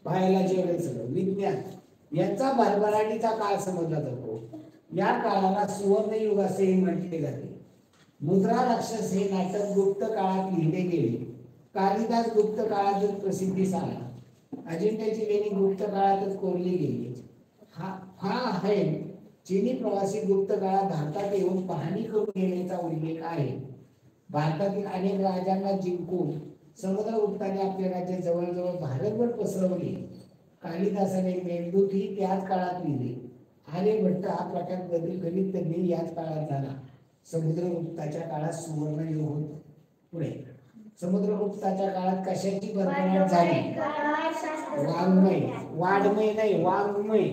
बायोलॉजी वगैरे सगळं. विज्ञान यांचा भरभराटीचा काळ समजला जातो. या काळाला सुवर्ण युग असेही म्हटले जाते. मुद्रा राक्षस हे नाटक गुप्त काळात लिहिले गेले. कालिदास गुप्त काळातच प्रसिद्धीस आला. अजिंठ्याची लेणी गुप्त काळातच कोरली गेली. हा चीनी प्रवासी गुप्त काळात भारतात येऊन पाहणी करून गेल्याचा उल्लेख आहे. भारतातील अनेक राजांना जिंकून समुद्रगुप्ताने आपले राज्य जवळजवळ भारतभर पसरवले. कालिदासाने मेघदूत ही त्याच काळात लिहिली. आर्यभट्ट हा प्रकार गणित तज्ञ याच काळात झाला. समुद्रगुप्ताच्या काळात सुवर्ण युग होत. पुढे समुद्रगुप्ताच्या काळात कशाची भरभराट झाली. वाङ्मय नाही, वाङ्मय,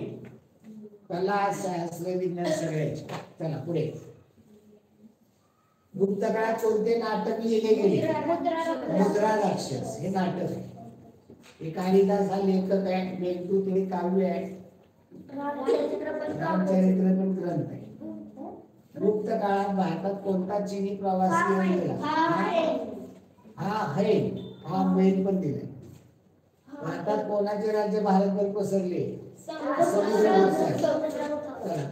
कला, शास्त्र, विज्ञान सगळ्याचे. चला पुढे. गुप्त काळात कोणते नाटक लिहिले गेले. मुद्रा राक्षस हे नाटक आहे. हे कालिदास हा लेखक आहे. मेघदूत हे काव्य आहे. रामचरित्र पण ग्रंथ आहे. गुप्त काळात भारतात कोणता चीनी प्रवासी गेला. हा मैल पण दिलाय. भारतात कोणाचे राज्य भारतभर पसरले.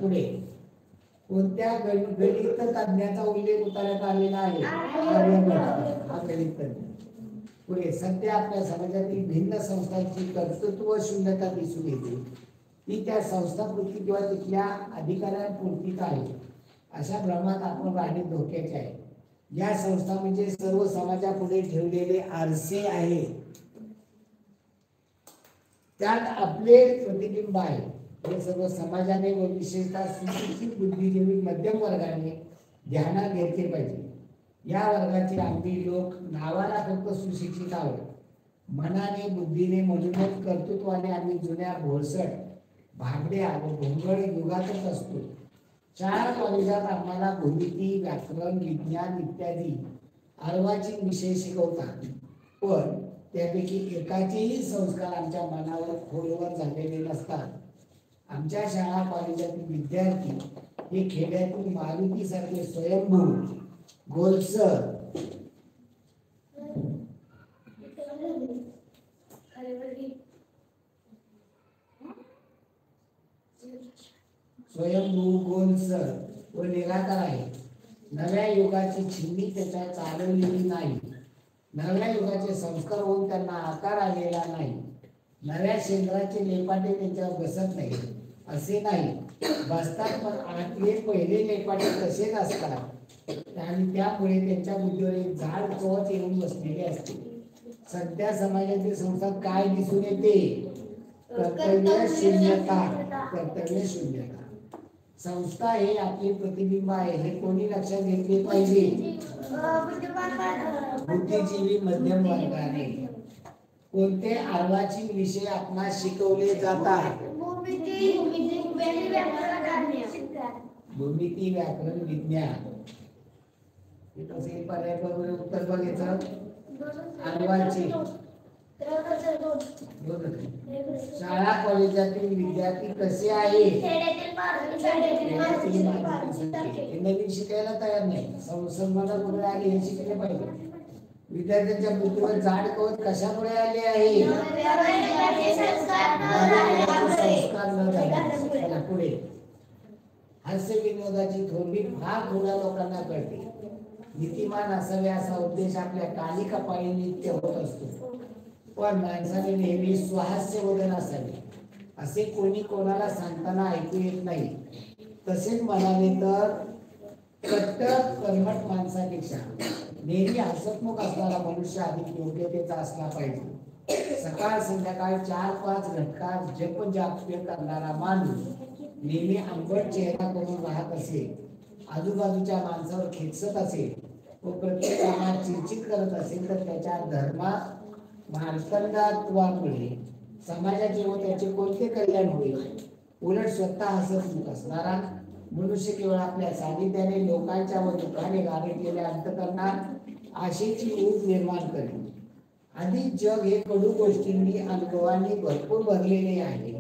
पुढे कोणत्या गणित तज्ञाचा उल्लेख उतारण्यात आलेला आहे. हा गणित तज्ञ. पुढे सध्या आपल्या समाजातील भिन्न संस्थांची कर्तृत्व शून्यता दिसून येते. ती त्या संस्थापुरती किंवा तिथल्या अधिकाऱ्यांपुरतीच आहे. अशा भ्रमात आपण राहणे धोक्याचे आहे. या संस्था म्हणजे सर्व समाजापुढे ठेवलेले आरसे आहे. त्यात आपले प्रतिबिंब आहे. हे सर्व समाजाने व विशेषतः सुशिक्षित बुद्धिजीवी मध्यम वर्गाने ध्यानात घेतले पाहिजे. या वर्गाचे आम्ही लोक नावाला फक्त सुशिक्षित आहोत. मनाने, बुद्धीने, म्हणूनच कर्तृत्वाने आम्ही जुन्या भोळसट, भाबड्या व भोंगळ युगातच असतो. शाळा कॉलेजात आम्हाला भूमिती, व्याकरण, विज्ञान इत्यादी अर्वाचीन विषय शिकवतात. पण त्यापैकी एकाचेही संस्कार आमच्या मनावर खोलवर झालेले नसतात. आमच्या शाळा कॉलेजातील विद्यार्थी हे खेड्यातून मारुतीसारखे स्वयंभू, गोलसर, गोलसर व निराकार आहे. नव्या युगाची छिन्नी त्याच्या चालवलेली नाही. नव्या युगाचे संस्कार होऊन त्यांना आकार आलेला नाही. नव्या शेंद्राचे लेपाटे त्यांच्यावर बसत नाही असे नाही, बसतात, पण आतले पहिले लेपाटे तसेच असतात आणि त्यामुळे त्यांच्या बुद्धीवर एक झाड कवच येऊन बसलेले असते. सध्या समाजातील संस्थात काय दिसून येते. कर्तव्य शून्यता. संस्था हे आपले प्रतिबिंब आहे हे कोणी लक्षात घेतले पाहिजे. बुद्धिजीवी मध्यम वर्गाने. कोणते अर्वाचीन विषय आपणास शिकवले जातात. भूमिती, व्याकरण, विज्ञान. पर्याय बरोबर उत्तर बघायचं. अर्वाचीन शाळा कॉलेजातील विद्यार्थी कसे आहेत. नवीन शिकायला तयार नाही. संसर्गाला कुठे आले हे शिकले पाहिजे. विद्यार्थ्यांच्या बुद्धीवर झाड कवच कशामुळे आले आहे. संस्कार न झाले. पुढे हास्य विनोदाची थोडी फार थोड्या लोकांना कळते. नीतिमान असावे असा उद्देश आपल्या कानी कपाळी नित्य होत असतो. पण माणसाने नेहमी स्वहास्य वदन असावे, असे कोणी कोणाला सांगताना ऐकू येत नाही. तसेच म्हणाले तर कट्टर कर्मठ माणसापेक्षा नेहमी हसतमुख असणारा मनुष्य अधिक योग्यतेचा असला पाहिजे. सकाळ संध्याकाळ 4-5 घंटा जप जाप करणारा माणूस नेहमी आंबट चेहरा करून राहत असेल, आजूबाजूच्या माणसावर खेचत असेल व प्रत्येक कामात चिडचिड करत असेल तर त्याच्या मार्तंडत्वामुळे समाजाचे व त्याचे कोणते कल्याण होईल? उलट स्वतः हसतमुख असणारा मनुष्य केवळ आपल्या सानिध्याने लोकांच्या व दुःखाने गारठलेल्या अंतःकरणात आशेची ऊब निर्माण करेल. आधी जग हे कडू गोष्टींनी अनुभवांनी भरपूर भरलेले आहे.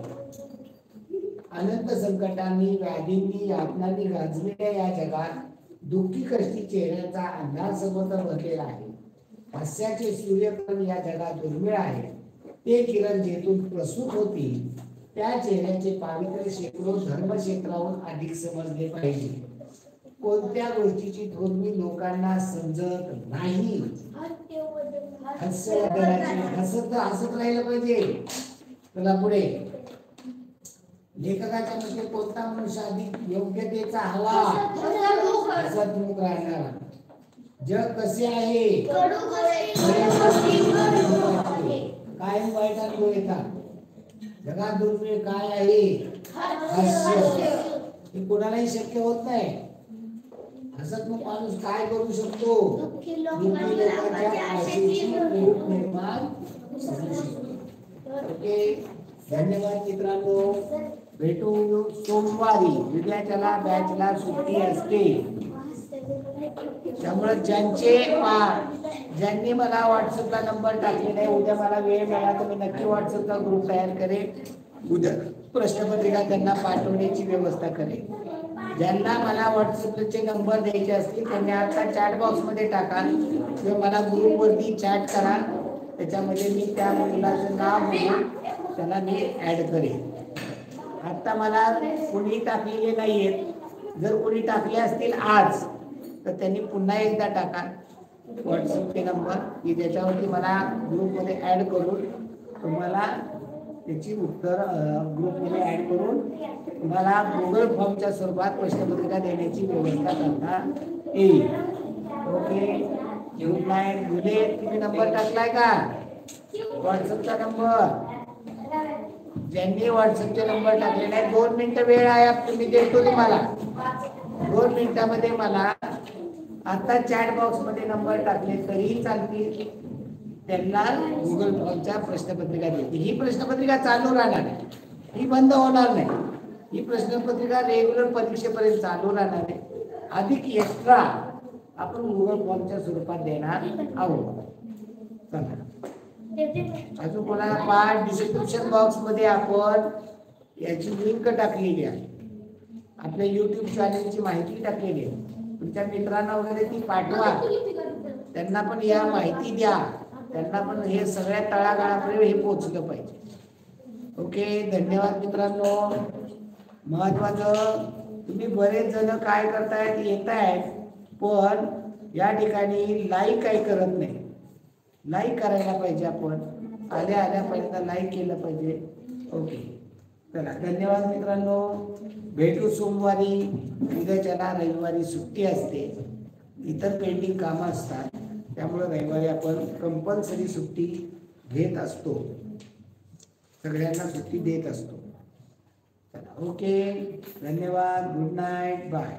अनंत संकटांनी, व्याधींनी, यातनांनी गाजलेल्या या जगात दुःखी कष्टी चेहऱ्याचा अंधार समोर भरलेला आहे. हास्याचे सूर्यकिरण या जगात दुर्मिळ आहे. ते किरण जेथून प्रसूत होतील त्या चेहऱ्याचे पावित्र्य शेकडो धर्मक्षेत्राहून अधिक समजले पाहिजे. कोणत्या गोष्टीची थोरवी लोकांना समजत नाही. हसत राहिलं पाहिजे. चला पुढे. लेखकाच्या मते कोणता मनुष्य अधिक योग्यतेचा हवा? हसतमुख राहणारा. जग कसे आहे? कायम वाईट अनुभव येतात. जगात दुर्मिळ काय आहे? हास्य. हे कोणालाही शक्य होत नाही. हसतमुख माणूस काय करू शकतो? दुःखी लोकांच्या आशेची ऊब निर्माण करू शकतो. ओके, धन्यवाद मित्रांनो. भेटू सोमवारी. उद्याच्याला बॅचला सुट्टी असते, त्यामुळे ज्यांनी मला व्हॉट्सअपला नंबर टाकले नाही, उद्या मला वेळ मिळाला तर मी नक्की व्हॉट्सअपचा ग्रुप तयार करेन. उद्या प्रश्नपत्रिका त्यांना पाठवण्याची व्यवस्था करेन. ज्यांना मला व्हॉट्सअपचे नंबर द्यायचे असतील त्यांनी आता चॅट बॉक्स मध्ये टाका किंवा मला ग्रुपवरती चॅट करा. त्याच्यामध्ये मी त्या मुलाचं नाव घेऊन त्याला मी ऍड करेन. आता मला कोणी टाकलेले नाहीयेत. जर कोणी टाकले असतील आज तर त्यांनी पुन्हा एकदा टाका व्हॉट्सअपचे नंबर की ज्याच्यावरती मला ग्रुपमध्ये ऍड करून तुम्हाला त्याची उत्तर ग्रुपमध्ये ऍड करून तुम्हाला गुगल फॉर्मच्या स्वरूपात प्रश्नपत्रिका देण्याची व्यवस्था करता येईल. Okay, good night. उद्या तुम्ही नंबर टाकलाय का व्हॉट्सअपचा नंबर? ज्यांनी व्हॉट्सअपचे नंबर टाकले नाही 2 मिनिटं वेळ आहे, तुम्ही देतो तुम्हाला 2 मिनिटामध्ये मला आता चॅट बॉक्स मध्ये नंबर टाकले तरीही चालतील. त्यांना गुगल फॉर्मच्या प्रश्नपत्रिका देते. ही प्रश्नपत्रिका चालू राहणार आहे, ही बंद होणार नाही. ही प्रश्नपत्रिका रेग्युलर परीक्षेपर्यंत चालू राहणार आहे. अधिक एक्स्ट्रा आपण गुगल फॉर्मच्या स्वरूपात देणार आहोत. चला अजून कोणाला पाठ डिस्क्रिप्शन बॉक्स मध्ये आपण याची लिंक टाकलेली आहे. आपल्या युट्यूब चॅनलची माहिती टाकलेली आहे. तुमच्या मित्रांना वगैरे ती पाठवा, त्यांना पण या माहिती द्या. त्यांना पण हे सगळ्या तळागाळापर्यंत हे पोहोचलं पाहिजे. ओके, धन्यवाद मित्रांनो. महत्वाचं तुम्ही बरेच जण काय करतायत, येत आहेत पण या ठिकाणी लाईक काही करत नाही. लाईक करायला पाहिजे. आपण आल्या पहिल्यांदा लाईक केलं पाहिजे. ओके, चला धन्यवाद मित्रांनो. भेटू सोमवारी. उद्याच्याला रविवारी सुट्टी असते, इतर पेंडिंग कामं असतात, त्यामुळे रविवारी आपण कंपल्सरी सुट्टी घेत असतो. सगळ्यांना सुट्टी देत असतो. चला ओके, धन्यवाद. Good night. बाय.